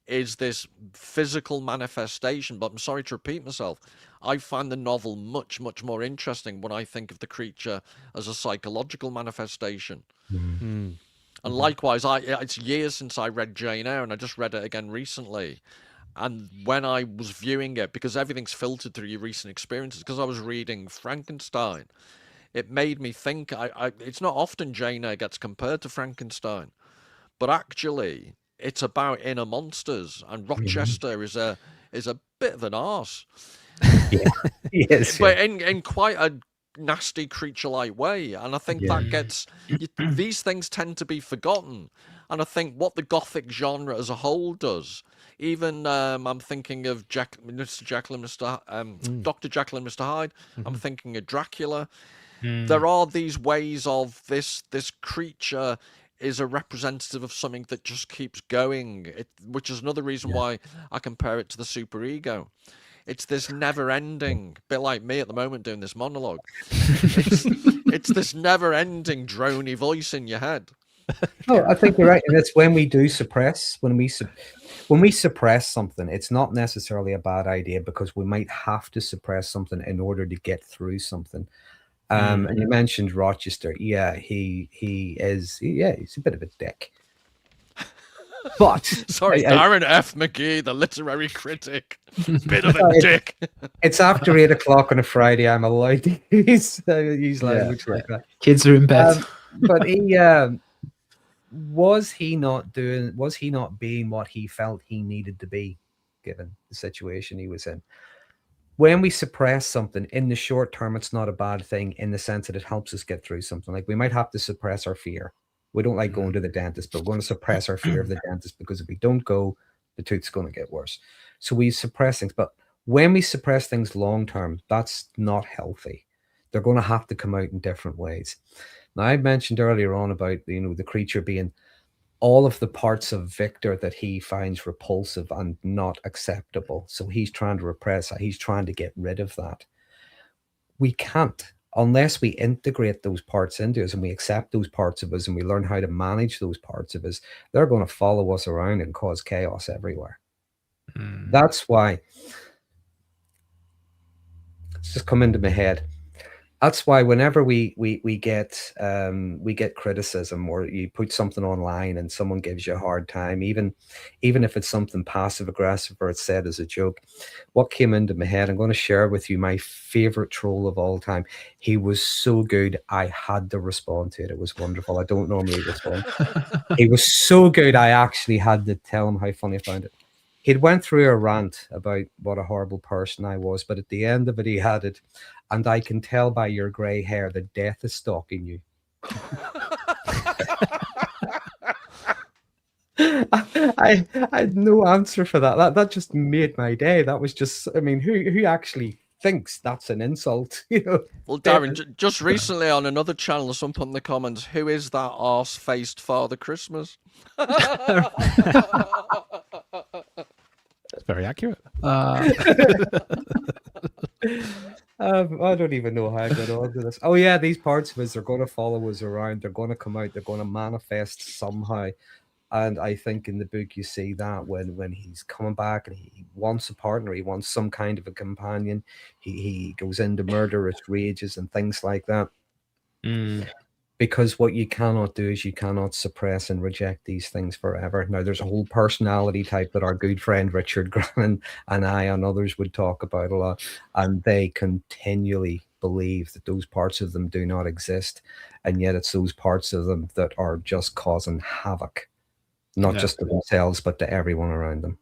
is this physical manifestation. But I'm sorry to repeat myself, I find the novel much, much more interesting when I think of the creature as a psychological manifestation. And likewise, it's years since I read Jane Eyre, and I just read it again recently. And when I was viewing it, because everything's filtered through your recent experiences, because I was reading Frankenstein, it made me think, it's not often Jane Eyre gets compared to Frankenstein, but actually it's about inner monsters, and Rochester is a bit of an arse. Yes, but in quite a nasty creature-like way. And I think that gets, these things tend to be forgotten. And I think what the Gothic genre as a whole does, even I'm thinking of Mr. Jekyll and Mr. Dr. Jekyll and Mr. Hyde. I'm thinking of Dracula. There are these ways of this creature is a representative of something that just keeps going, which is another reason why I compare it to the superego. It's this never-ending, bit like me at the moment doing this monologue. It's this never-ending drony voice in your head. No, I think you're right, and it's when we do suppress, when we suppress something, it's not necessarily a bad idea, because we might have to suppress something in order to get through something. And you mentioned Rochester. Yeah, he's a bit of a dick. But sorry, Darren F. Magee, the literary critic, bit of a dick. It's after 8 o'clock on a Friday. I'm allowed to use language like that. Kids are in bed. But was he not being what he felt he needed to be? given the situation he was in. When we suppress something in the short term, it's not a bad thing in the sense that it helps us get through something. Like we might have to suppress our fear. We don't like going to the dentist, but we're going to suppress our fear of the dentist, because if we don't go, the tooth's going to get worse. So we suppress things. But when we suppress things long term, that's not healthy. They're going to have to come out in different ways. Now, I mentioned earlier on about, the creature being all of the parts of Victor that he finds repulsive and not acceptable. So he's trying to repress that. He's trying to get rid of that. We can't, unless we integrate those parts into us and we accept those parts of us and we learn how to manage those parts of us. They're going to follow us around and cause chaos everywhere. That's why, it's just come into my head. That's why whenever we get criticism, or you put something online and someone gives you a hard time, even if it's something passive aggressive or it's said as a joke, what came into my head, I'm going to share with you my favorite troll of all time. He was so good, I had to respond to it. It was wonderful. I don't normally respond. He was so good, I actually had to tell him how funny I found it. He'd went through a rant about what a horrible person I was, but at the end of it, he had it, and I can tell by your grey hair that death is stalking you. I had no answer for that. That just made my day. That was just, I mean, who actually thinks that's an insult? Well, Darren, just recently on another channel, someone put in the comments, who is that arse-faced Father Christmas? It's very accurate. I don't even know how I got onto this. Oh yeah, these parts of us are going to follow us around. They're going to come out. They're going to manifest somehow. And I think in the book you see that when he's coming back and he wants a partner, he wants some kind of a companion. He goes into murderous rages and things like that. Because what you cannot do is you cannot suppress and reject these things forever. Now, there's a whole personality type that our good friend Richard Grannon and I and others would talk about a lot, and they continually believe that those parts of them do not exist, and yet it's those parts of them that are just causing havoc, not just to themselves, but to everyone around them.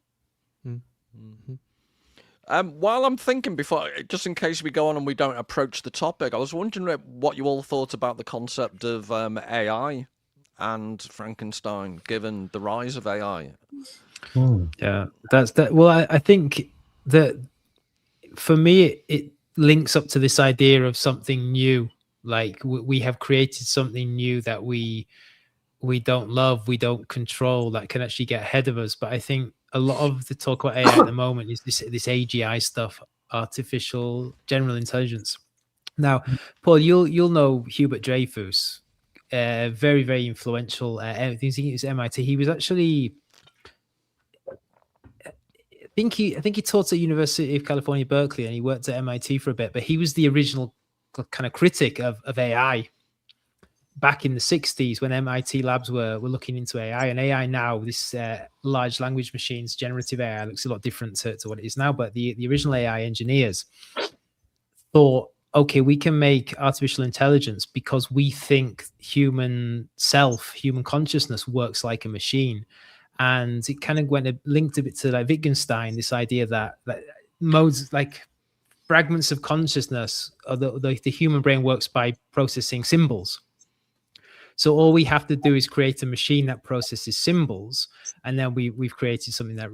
While I'm thinking, before, just in case we go on and we don't approach the topic, I was wondering what you all thought about the concept of AI and Frankenstein, given the rise of AI. Yeah, that's that. Well, I think that for me, it links up to this idea of something new. Like we have created something new that we don't love, we don't control, that can actually get ahead of us. But I think a lot of the talk about AI at the moment is this AGI stuff, artificial general intelligence. Now, Paul, you'll know Hubert Dreyfus, very, very influential. I think it was MIT. He was actually, I think he taught at University of California, Berkeley, and he worked at MIT for a bit. But he was the original kind of critic of AI back in the 60s when MIT labs were looking into AI. And AI now, this large language machines, generative AI, looks a lot different to what it is now. But the original AI engineers thought, okay, we can make artificial intelligence because we think human consciousness works like a machine. And it kind of linked a bit to like Wittgenstein, this idea that modes, like fragments of consciousness, the human brain works by processing symbols. So all we have to do is create a machine that processes symbols, and then we've created something that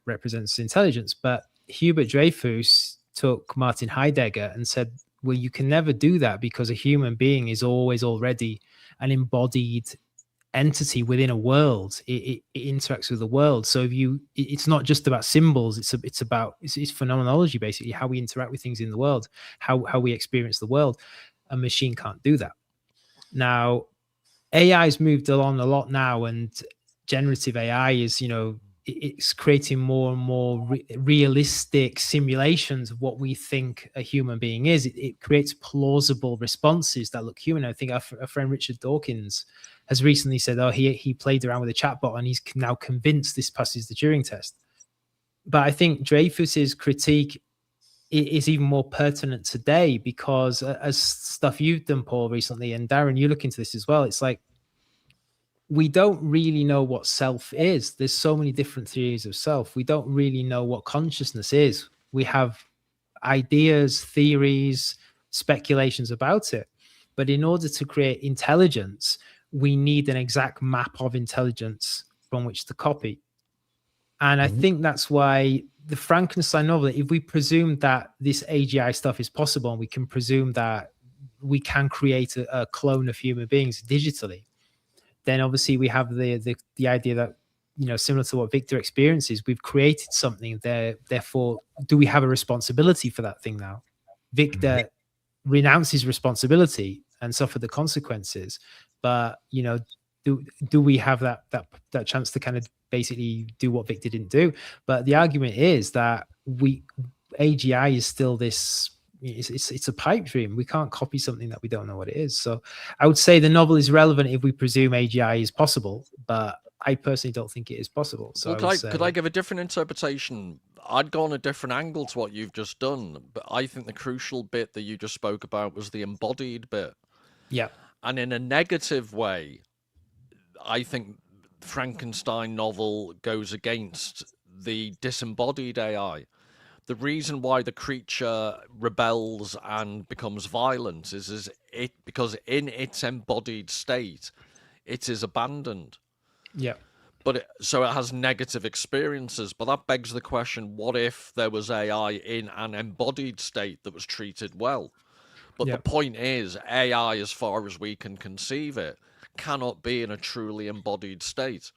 represents intelligence. But Hubert Dreyfus took Martin Heidegger and said, well, you can never do that because a human being is always already an embodied entity within a world. It interacts with the world. So it's not just about symbols. It's phenomenology, basically, how we interact with things in the world, how we experience the world. A machine can't do that. Now, AI's moved along a lot now, and generative AI is, it's creating more and more realistic simulations of what we think a human being is. It creates plausible responses that look human. I think our friend Richard Dawkins has recently said, he played around with a chatbot and he's now convinced this passes the Turing test. But I think Dreyfus's critique is even more pertinent today because as stuff you've done, Paul, recently, and Darren, you look into this as well, it's like we don't really know what self is. There's so many different theories of self. We don't really know what consciousness is. We have ideas, theories, speculations about it. But in order to create intelligence, we need an exact map of intelligence from which to copy. And I think that's why the Frankenstein novel, if we presume that this AGI stuff is possible, and we can presume that we can create a clone of human beings digitally, then obviously we have the idea that, you know, similar to what Victor experiences, we've created something there. Therefore, do we have a responsibility for that thing now? Victor renounces responsibility and suffer the consequences. But, you know, do we have that chance to kind of basically do what Victor didn't do? But the argument is that AGI is still this. It's a pipe dream. We can't copy something that we don't know what it is. So I would say the novel is relevant if we presume AGI is possible, but I personally don't think it is possible. So well, could I give a different interpretation? I'd go on a different angle to what you've just done, but I think the crucial bit that you just spoke about was the embodied bit. Yeah. And in a negative way, I think Frankenstein novel goes against the disembodied AI. The reason why the creature rebels and becomes violent is because in its embodied state, it is abandoned. Yeah. But so it has negative experiences. But that begs the question, what if there was AI in an embodied state that was treated well? But the point is, AI, as far as we can conceive it, cannot be in a truly embodied state.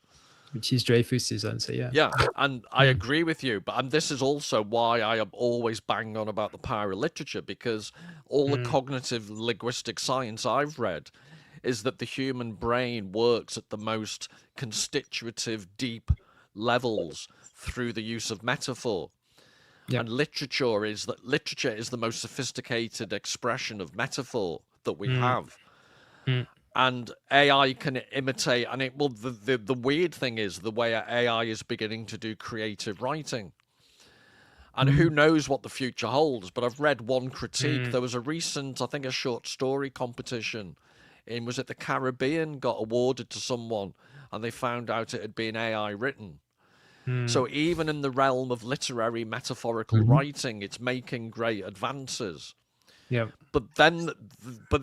Which is Dreyfus's answer, yeah. Yeah, and I agree with you. But this is also why I am always banging on about the power of literature, because all the cognitive linguistic science I've read is that the human brain works at the most constitutive, deep levels through the use of metaphor. Yep. And literature is the most sophisticated expression of metaphor that we have. And AI can imitate, and the weird thing is the way AI is beginning to do creative writing. And who knows what the future holds, but I've read one critique. There was a recent, I think, a short story competition was it the Caribbean, got awarded to someone, and they found out it had been AI written. So even in the realm of literary metaphorical writing, it's making great advances. Yeah. But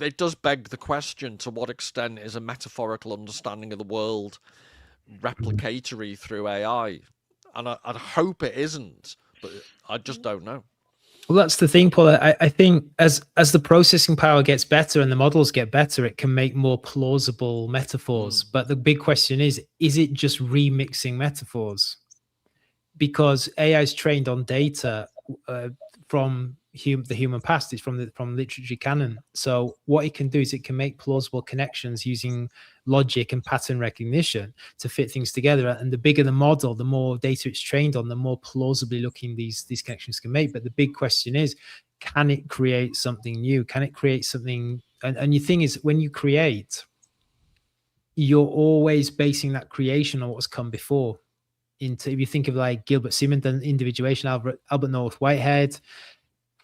it does beg the question, to what extent is a metaphorical understanding of the world replicatory through AI? And I'd hope it isn't, but I just don't know. Well, that's the thing, Paul. I think as the processing power gets better and the models get better, it can make more plausible metaphors. But the big question is it just remixing metaphors? Because AI is trained on data from the human past. It's from literature canon. So what it can do is it can make plausible connections using logic and pattern recognition to fit things together. And the bigger the model, the more data it's trained on, the more plausibly looking these connections can make. But the big question is, can it create something new? Can it create something? And the thing is, when you create, you're always basing that creation on what's come before. If you think of like Gilbert Simon, individuation, Albert North Whitehead,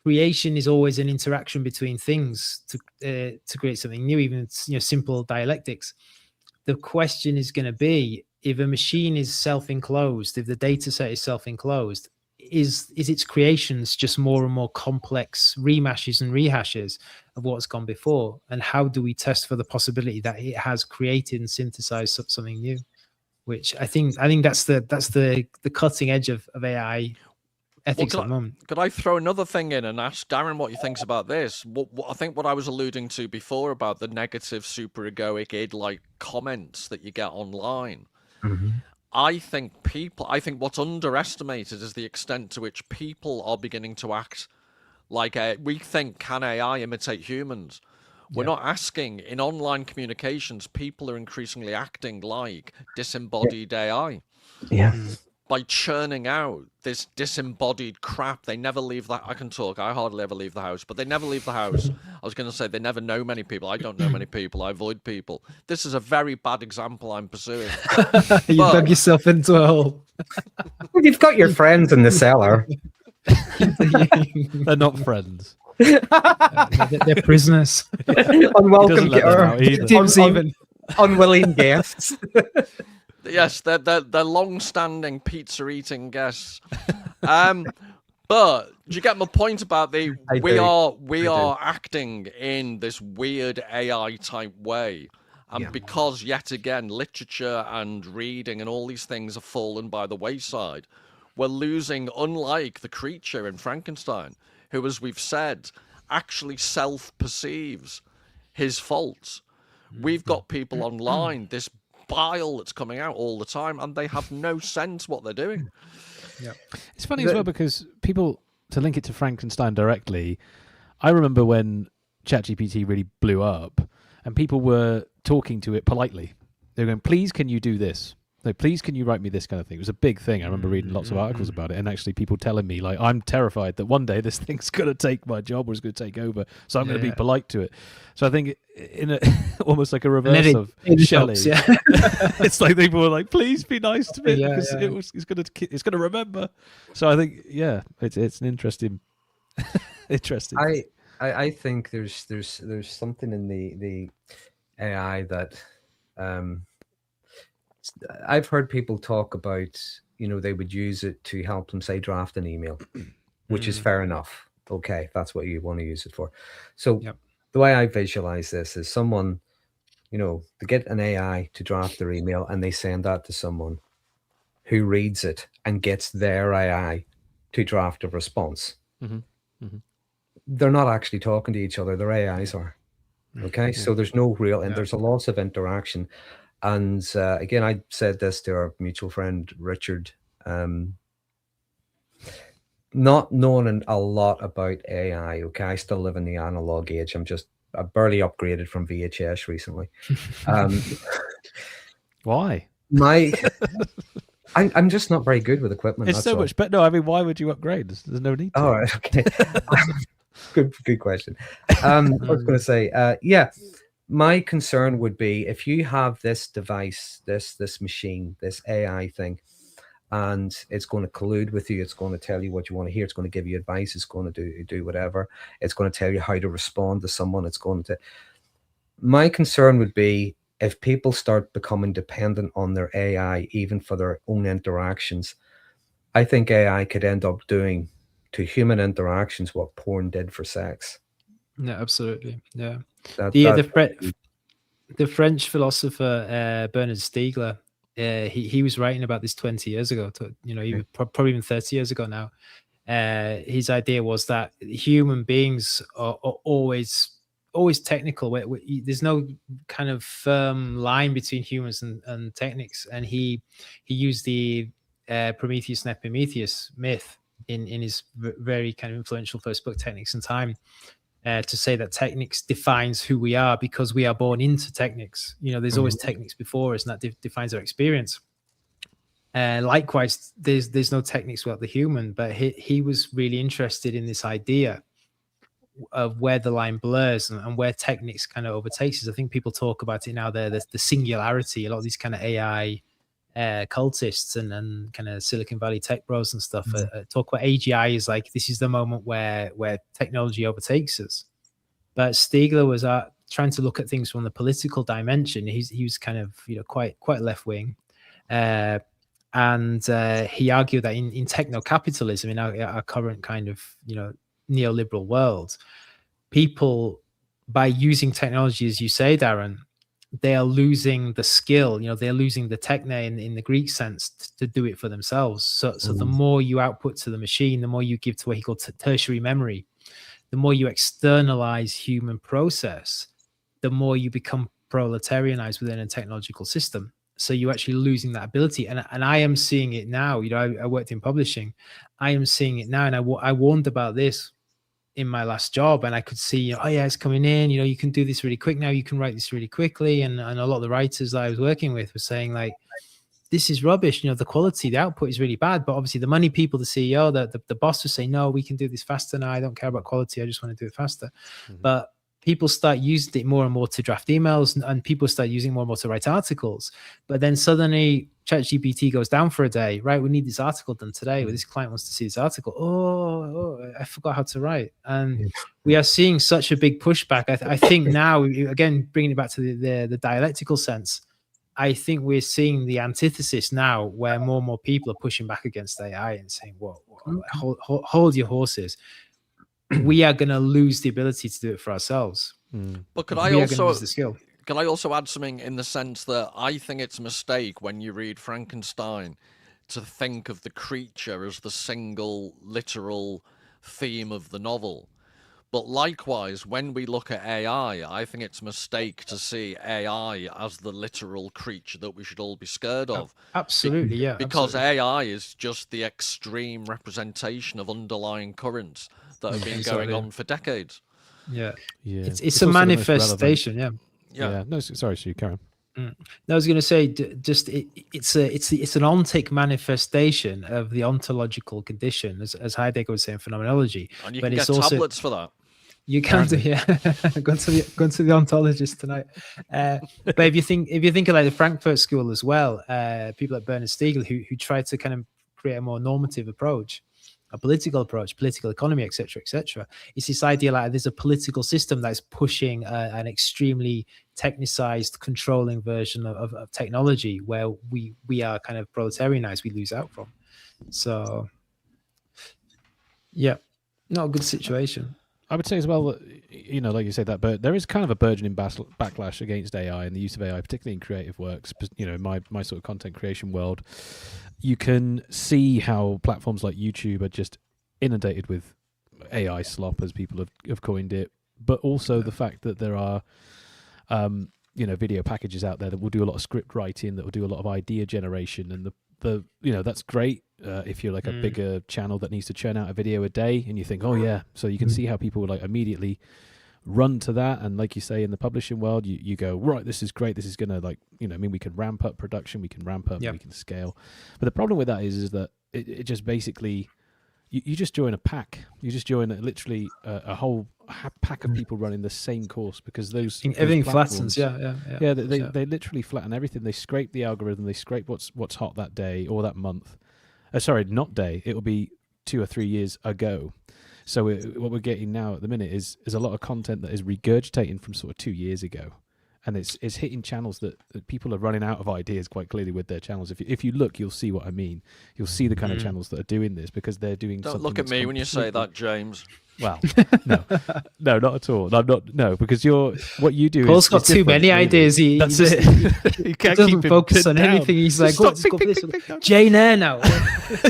creation is always an interaction between things to create something new, even simple dialectics. The question is going to be, if a machine is self-enclosed, if the data set is self-enclosed, is its creations just more and more complex remashes and rehashes of what's gone before? And how do we test for the possibility that it has created and synthesized something new? Which I think that's the cutting edge of AI ethics at the moment. Could I throw another thing in and ask Darren what he thinks about this? I think what I was alluding to before about the negative superegoic id-like comments that you get online. I think what's underestimated is the extent to which people are beginning to act like we think, can AI imitate humans? We're not asking. In online communications, people are increasingly acting like disembodied AI. Yeah. By churning out this disembodied crap. They never leave that. I can talk. I hardly ever leave the house, but they never leave the house. I was going to say they never know many people. I don't know many people. I avoid people. This is a very bad example I'm pursuing. You dug yourself into a hole. Well, you've got your friends in the cellar. They're not friends. They're prisoners. Unwelcome. unwilling guests. Yes, they're long-standing pizza-eating guests. But do you get my point about we are acting in this weird AI type way, and because yet again literature and reading and all these things have fallen by the wayside, we're losing. Unlike the creature in Frankenstein, who, as we've said, actually self-perceives his faults. We've got people online, this bile that's coming out all the time, and they have no sense what they're doing. Yeah, it's funny as well because people, to link it to Frankenstein directly, I remember when ChatGPT really blew up and people were talking to it politely. They were going, please can you do this? No, please can you write me this kind of thing? It was a big thing. I remember reading lots of articles about it, and actually people telling me, like, I'm terrified that one day this thing's going to take my job or it's going to take over, so I'm going to be polite to it. So I think in a almost like a reverse of Shelley, it's like people were like, please be nice to me because it's going to remember. So I think it's an interesting. I think there's something in the AI that I've heard people talk about, they would use it to help them, say, draft an email, which is fair enough. Okay, that's what you want to use it for. So the way I visualize this is someone, they get an AI to draft their email and they send that to someone who reads it and gets their AI to draft a response. They're not actually talking to each other. Their AIs are. Okay, so there's no real, and there's a loss of interaction. And again, I said this to our mutual friend, Richard, not knowing a lot about AI. Okay, I still live in the analog age. I barely upgraded from VHS recently. Why? I'm just not very good with equipment. It's so much better. No, I mean, why would you upgrade? There's no need to. Oh, okay. Good question. I was going to say, my concern would be if you have this device, this machine, this AI thing, and it's going to collude with you. It's going to tell you what you want to hear. It's going to give you advice. It's going to do whatever. It's going to tell you how to respond to someone. My concern would be if people start becoming dependent on their AI, even for their own interactions. I think AI could end up doing to human interactions what porn did for sex. Yeah, absolutely. Yeah. The French philosopher Bernard Stiegler, he was writing about this 20 years ago, even probably even 30 years ago now. His idea was that human beings are always technical. There's no kind of firm line between humans and techniques. And he used the Prometheus and Epimetheus myth in his very kind of influential first book, Techniques and Time, to say that techniques defines who we are because we are born into techniques. There's always techniques before us, and that defines our experience. Likewise, there's no techniques without the human, but he was really interested in this idea of where the line blurs and where techniques kind of overtakes us. I think people talk about it now, the singularity. A lot of these kind of AI cultists and kind of Silicon Valley tech bros and stuff talk about AGI as like, this is the moment where technology overtakes us. But Stiegler was trying to look at things from the political dimension. He was kind of quite left wing, and he argued that in techno-capitalism, in our current kind of neoliberal world, people, by using technology, as you say, Darren, they are losing the skill. They're losing the techne in the Greek sense to do it for themselves. So the more you output to the machine, the more you give to what he called tertiary memory, the more you externalize human process, the more you become proletarianized within a technological system. So you're actually losing that ability. And I am seeing it now. I worked in publishing. I am seeing it now. And I warned about this in my last job, and I could see, it's coming in, you can do this really quick now, you can write this really quickly. And a lot of the writers that I was working with were saying, like, this is rubbish. The quality, the output is really bad. But obviously the money people, the CEO, the boss was saying, no, we can do this faster now. I don't care about quality. I just want to do it faster. But people start using it more and more to draft emails, and people start using more and more to write articles. But then suddenly ChatGPT goes down for a day, right? We need this article done today. Well, this client wants to see this article. Oh, I forgot how to write. And we are seeing such a big pushback. I think now, again, bringing it back to the dialectical sense, I think we're seeing the antithesis now, where more and more people are pushing back against AI and saying, whoa, hold your horses. We are going to lose the ability to do it for ourselves. But could I also add something in the sense that I think it's a mistake when you read Frankenstein to think of the creature as the single literal theme of the novel. But likewise, when we look at AI, I think it's a mistake to see AI as the literal creature that we should all be scared of. Absolutely, yeah. Because absolutely. AI is just the extreme representation of underlying currents that have been going on for decades. Yeah. It's also a the most manifestation. Yeah. No, sorry, Stu, Karen. No, I was going to say, just it's an ontic manifestation of the ontological condition, as Heidegger would say in phenomenology. And you but can it's get also, tablets for that. You can do, yeah. Going to the ontologist tonight. But if you think of like the Frankfurt School as well, people like Bernard Stiegel who try to kind of create a more normative approach, a political approach, political economy, etc., etc. It's this idea like there's a political system that's pushing an extremely technicized, controlling version of technology where we are kind of proletarianized, we lose out from. So, yeah, not a good situation. I would say as well that, like you said that, but there is kind of a burgeoning backlash against AI and the use of AI, particularly in creative works. My sort of content creation world, you can see how platforms like YouTube are just inundated with AI slop, as people have coined it, but also the fact that there are, video packages out there that will do a lot of script writing, that will do a lot of idea generation, and that's great. If you're like a bigger channel that needs to churn out a video a day and you think, oh yeah, so you can see how people like immediately run to that. And like you say, in the publishing world, you go, right, this is great. This is going to we can ramp up production, we can ramp up, we can scale. But the problem with that is that it just basically, you just join a pack. You just join literally a whole pack of people running the same course, because everything flattens. They literally flatten everything. They scrape the algorithm. They scrape what's hot that day or that month. Sorry, not day. It will be 2 or 3 years ago. So what we're getting now at the minute is a lot of content that is regurgitating from sort of 2 years ago, and it's hitting channels that people are running out of ideas quite clearly with their channels. If you look, you'll see what I mean. You'll see the kind of channels that are doing this, because they're doing. Don't look at me when you say that, James. Well, no, not at all. I'm not. No, because what you do. Paul's got too many ideas. That's it. He doesn't focus on anything. He's like, go this one. Jane Eyre now.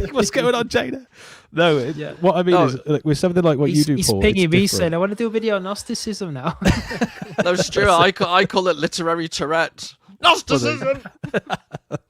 What's going on, Jane Eyre? No, what I mean is with something like what you do, Paul. He's pinging me saying, I want to do a video on Gnosticism now. No, Stuart, I call it literary Tourette. Gnosticism.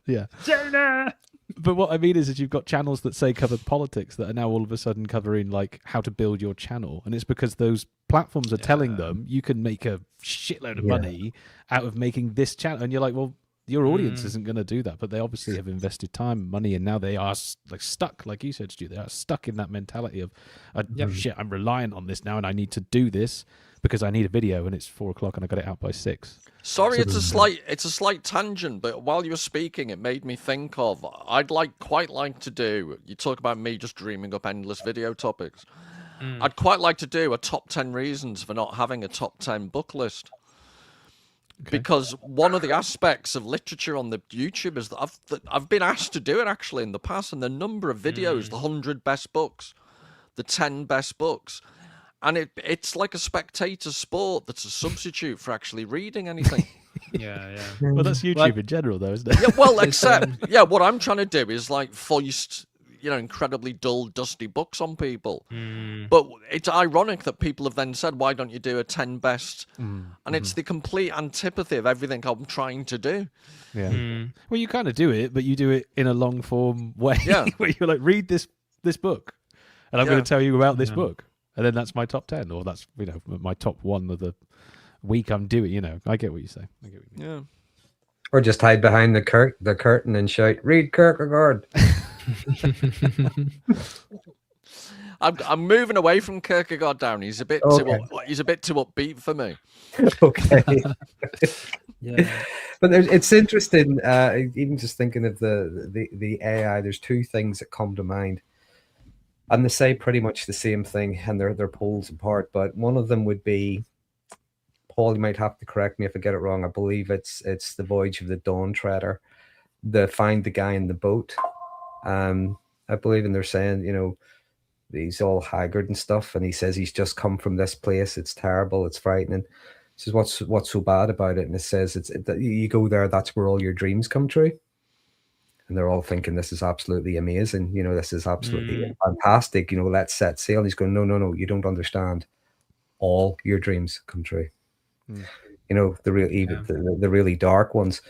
Yeah. Jane Eyre. But what I mean is you've got channels that say cover politics that are now all of a sudden covering like how to build your channel, and it's because those platforms are telling them you can make a shitload of money out of making this channel, and you're like, well, your audience isn't going to do that, but they obviously have invested time and money, and now they are like stuck, like you said, Stu. They are stuck in that mentality of shit, I'm reliant on this now, and I need to do this because I need a video, and it's 4 o'clock, and I got it out by 6. Sorry, it's a slight tangent, but while you were speaking, it made me think of I'd quite like to do. You talk about me just dreaming up endless video topics. I'd quite like to do a top 10 reasons for not having a top 10 book list. Okay. Because one of the aspects of literature on the YouTube is that I've been asked to do it actually in the past, and the number of videos, the 100 best books, the 10 best books. And it's like a spectator sport that's a substitute for actually reading anything. Yeah. Well, that's YouTube in general, though, isn't it? Yeah, well, except, what I'm trying to do is like foist, incredibly dull, dusty books on people. But it's ironic that people have then said, why don't you do a 10 best? And it's the complete antipathy of everything I'm trying to do. Yeah. Well, you kind of do it, but you do it in a long form way. Yeah. Where you're like, read this book, and I'm going to tell you about this book. And then that's my top 10, or that's my top 1 of the week I'm doing. I get what you say. I get what you mean. Yeah. Or just hide behind the curtain and shout, "Read Kierkegaard." I'm moving away from Kierkegaard down. He's a bit Okay. he's a bit too upbeat for me. Okay. Yeah. But it's interesting, even just thinking of the AI, there's two things that come to mind. And they say pretty much the same thing, and they're poles apart. But one of them would be, Paul, you might have to correct me if I get it wrong. I believe it's the Voyage of the Dawn Treader. They find the guy in the boat. I believe, and they're saying, you know, he's all haggard and stuff, and he says he's just come from this place. It's terrible. It's frightening. He says, what's so bad about it? And it says you go there, that's where all your dreams come true. And they're all thinking this is absolutely amazing. You know, this is absolutely fantastic. You know, let's set sail. And he's going, no, you don't understand. All your dreams come true. You know, the really dark ones.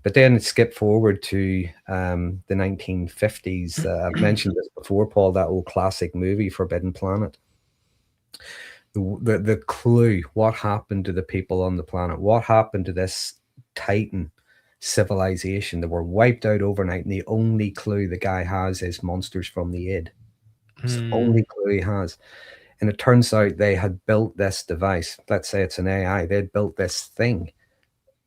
But then skip forward to the 1950s. I've mentioned this before, Paul, that old classic movie, Forbidden Planet. The clue, what happened to the people on the planet? What happened to this Titan civilization that were wiped out overnight? And the only clue the guy has is monsters from the id. It's the only clue he has. And it turns out they had built this device. Let's say it's an AI. They'd built this thing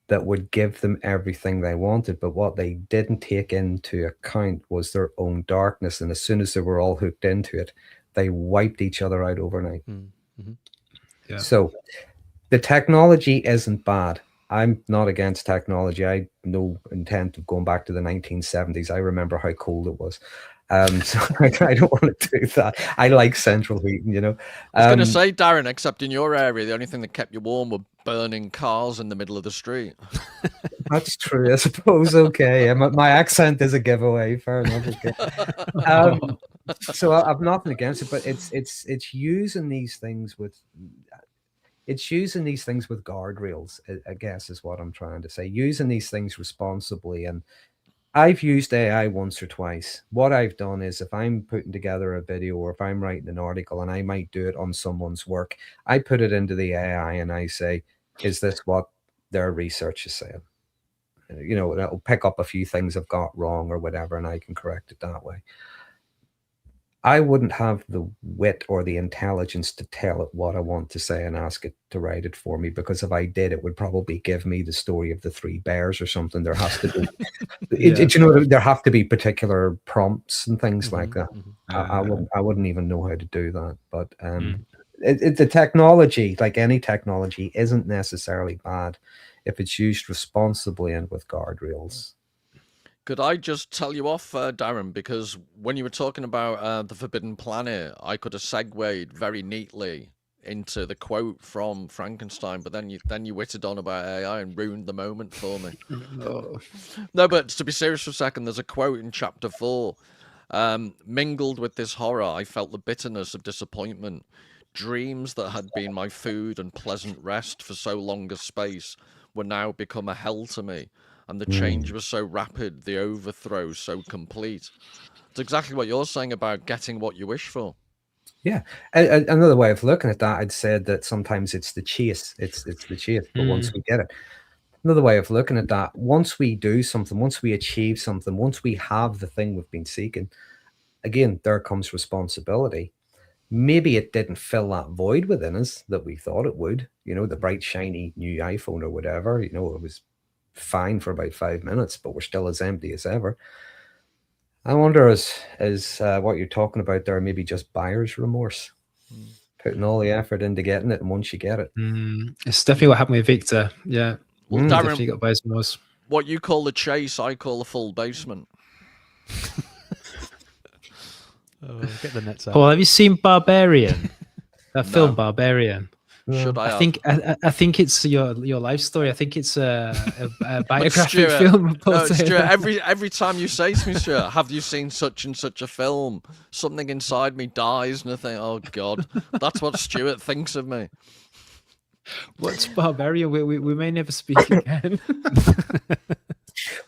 that would give them everything they wanted. But what they didn't take into account was their own darkness. And as soon as they were all hooked into it, they wiped each other out overnight. Yeah. So the technology isn't bad. I'm not against technology. I no intent of going back to the 1970s. I remember how cold it was. So I don't want to do that. I like central heating, you know. I was going to say, Darren, except in your area, the only thing that kept you warm were burning cars in the middle of the street. That's true, I suppose. Okay, my accent is a giveaway. Fair enough. Okay. So I've nothing against it, but it's using these things with guardrails, I guess, is what I'm trying to say. Using these things responsibly. And I've used AI once or twice. What I've done is, if I'm putting together a video or if I'm writing an article and I might do it on someone's work, I put it into the AI and I say, is this what their research is saying? You know, it'll pick up a few things I've got wrong or whatever, and I can correct it that way. I wouldn't have the wit or the intelligence to tell it what I want to say and ask it to write it for me, because if I did, it would probably give me the story of the three bears or something. There has to be, you know, there have to be particular prompts and things like that. I wouldn't even know how to do that. But the technology, like any technology, isn't necessarily bad if it's used responsibly and with guardrails. Could I just tell you off, Darren, because when you were talking about the Forbidden Planet, I could have segued very neatly into the quote from Frankenstein, but then you witted on about AI and ruined the moment for me. No, but to be serious for a second, there's a quote in chapter 4. Mingled with this horror, I felt the bitterness of disappointment. Dreams that had been my food and pleasant rest for so long a space were now become a hell to me. And the change was so rapid, the overthrow so complete. It's exactly what you're saying about getting what you wish for. Yeah. Another way of looking at that, I'd say that sometimes it's the chase. It's the chase, but once we get it. Another way of looking at that, once we do something, once we achieve something, once we have the thing we've been seeking, again, there comes responsibility. Maybe it didn't fill that void within us that we thought it would. You know, the bright, shiny new iPhone or whatever, you know, it was fine for about 5 minutes, but we're still as empty as ever. I wonder is what you're talking about there maybe just buyer's remorse, putting all the effort into getting it, and once you get it, it's definitely what happened with Victor. Yeah, well, Darren, definitely got buyer's remorse. What you call the chase, I call a full basement. Get the nets out. Paul, have you seen Barbarian? That film Barbarian. Should I think it's your life story. I think it's a biographic film. No, Stuart, every time you say to me, Stuart, have you seen such and such a film? Something inside me dies, and I think, oh God, that's what Stuart thinks of me. What's Barbarian? We may never speak again.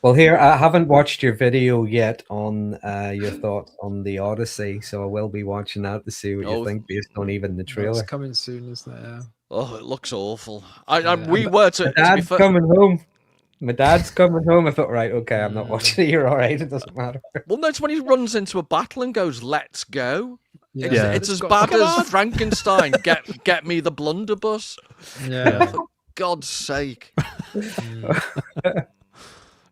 Well, here, I haven't watched your video yet on your thoughts on the Odyssey, so I will be watching that to see what you think based on even the trailer. It's coming soon, isn't it? Yeah. Oh, it looks awful. We were to. My dad's coming home. My dad's coming home. I thought, right, okay, I'm not watching it. You're all right. It doesn't matter. Well, no, it's when he runs into a battle and goes, "Let's go." It's as bad as Frankenstein. Get me the blunderbuss. Yeah. For God's sake.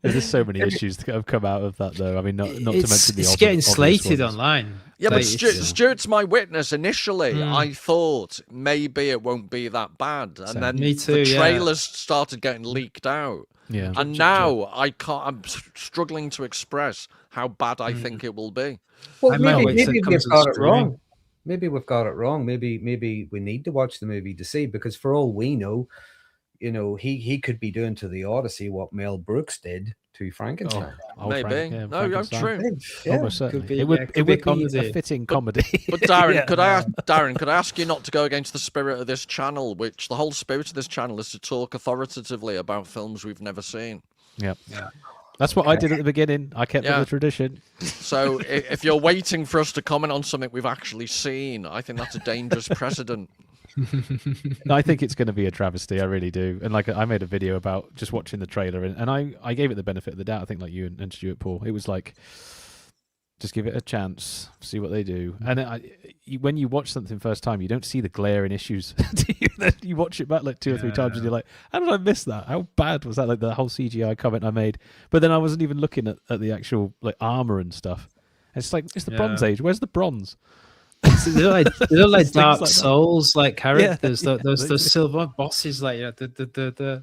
There's so many issues that have come out of that, though. I mean, not to mention it's getting slated online. Yeah, but Stuart's my witness. Initially, I thought maybe it won't be that bad, and then Me too, the trailers started getting leaked out. Yeah, and now I'm struggling to express how bad I think it will be. Well, maybe we've got it wrong. Maybe we've got it wrong. Maybe we need to watch the movie to see, because for all we know, he could be doing to the Odyssey what Mel Brooks did to Frankenstein. Maybe. No, you're true. Yeah. Almost certainly. It would be comedy. a fitting comedy. But Darren, could I ask you not to go against the spirit of this channel, which the whole spirit of this channel is to talk authoritatively about films we've never seen. Yeah. That's what I did at the beginning. I kept the tradition. So if you're waiting for us to comment on something we've actually seen, I think that's a dangerous precedent. I think it's going to be a travesty. I really do. And like, I made a video about just watching the trailer, and I gave it the benefit of the doubt. I think like you and Stuart, Paul, it was like, just give it a chance, see what they do. And when you watch something first time, you don't see the glaring issues. Then you watch it back like 2 or 3 times, and you're like, how did I miss that? How bad was that? Like the whole CGI comment I made. But then I wasn't even looking at the actual like armor and stuff. It's like, it's the Bronze Age. Where's the bronze? They look like Dark like Souls like characters. Yeah. Those silver bosses, like the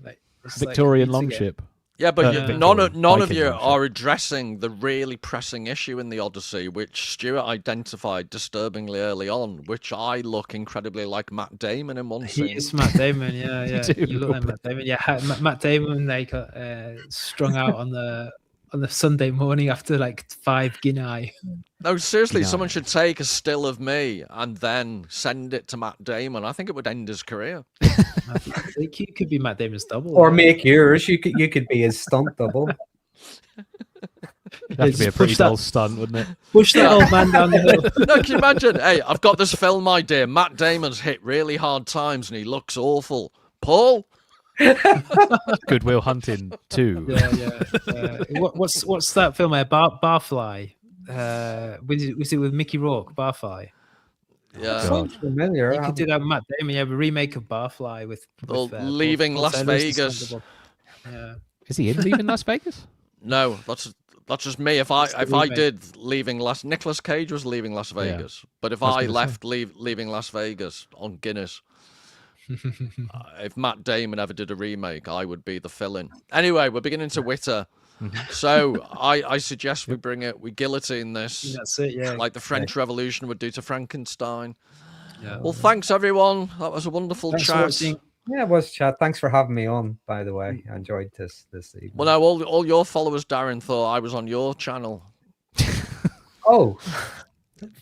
Victorian longship. Yeah, but none of you are addressing the really pressing issue in the Odyssey, which Stuart identified disturbingly early on, which I look incredibly like Matt Damon in one scene. He is Matt Damon, yeah. You look like Matt Damon. Yeah, Matt Damon, like strung out on the Sunday morning after like 5 Guinea. No, seriously, someone should take a still of me and then send it to Matt Damon. I think it would end his career. I think you could be Matt Damon's double. Or make yours. You could be his stunt double. That'd be a pretty dull stunt, wouldn't it? Push that old man down the hill. No, can you imagine? Hey, I've got this film idea. Matt Damon's hit really hard times and he looks awful. Paul? Good Will Hunting 2. Yeah. What's that film? Barfly. Was it with Mickey Rourke? Barfly. Yeah. Sounds familiar. You could do that with Matt Damon. You have a remake of Barfly with Leaving Las Vegas. Yeah. Is he in Leaving Las Vegas? No, that's just me. If I did Nicolas Cage was Leaving Las Vegas. But if I left Leaving Las Vegas on Guinness, if Matt Damon ever did a remake, I would be the fill-in. Anyway, we're beginning to witter. So I suggest we guillotine this. That's it, yeah. Like the French Revolution would do to Frankenstein. Yeah. Well, thanks everyone. That was a wonderful chat. Yeah, it was chat. Thanks for having me on, by the way. I enjoyed this evening. Well, no, all your followers, Darren, thought I was on your channel. Oh.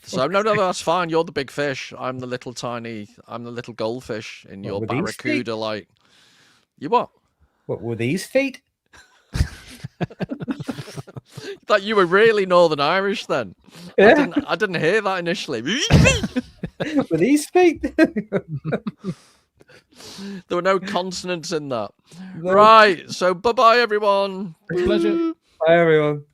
So no, that's fine. You're the big fish. I'm the little goldfish in your barracuda. Like, you what? What were these feet? Thought you were really Northern Irish then. Yeah. I didn't hear that initially. With these feet? There were no consonants in that. No. Right. So bye-bye, everyone. Pleasure. Bye, everyone.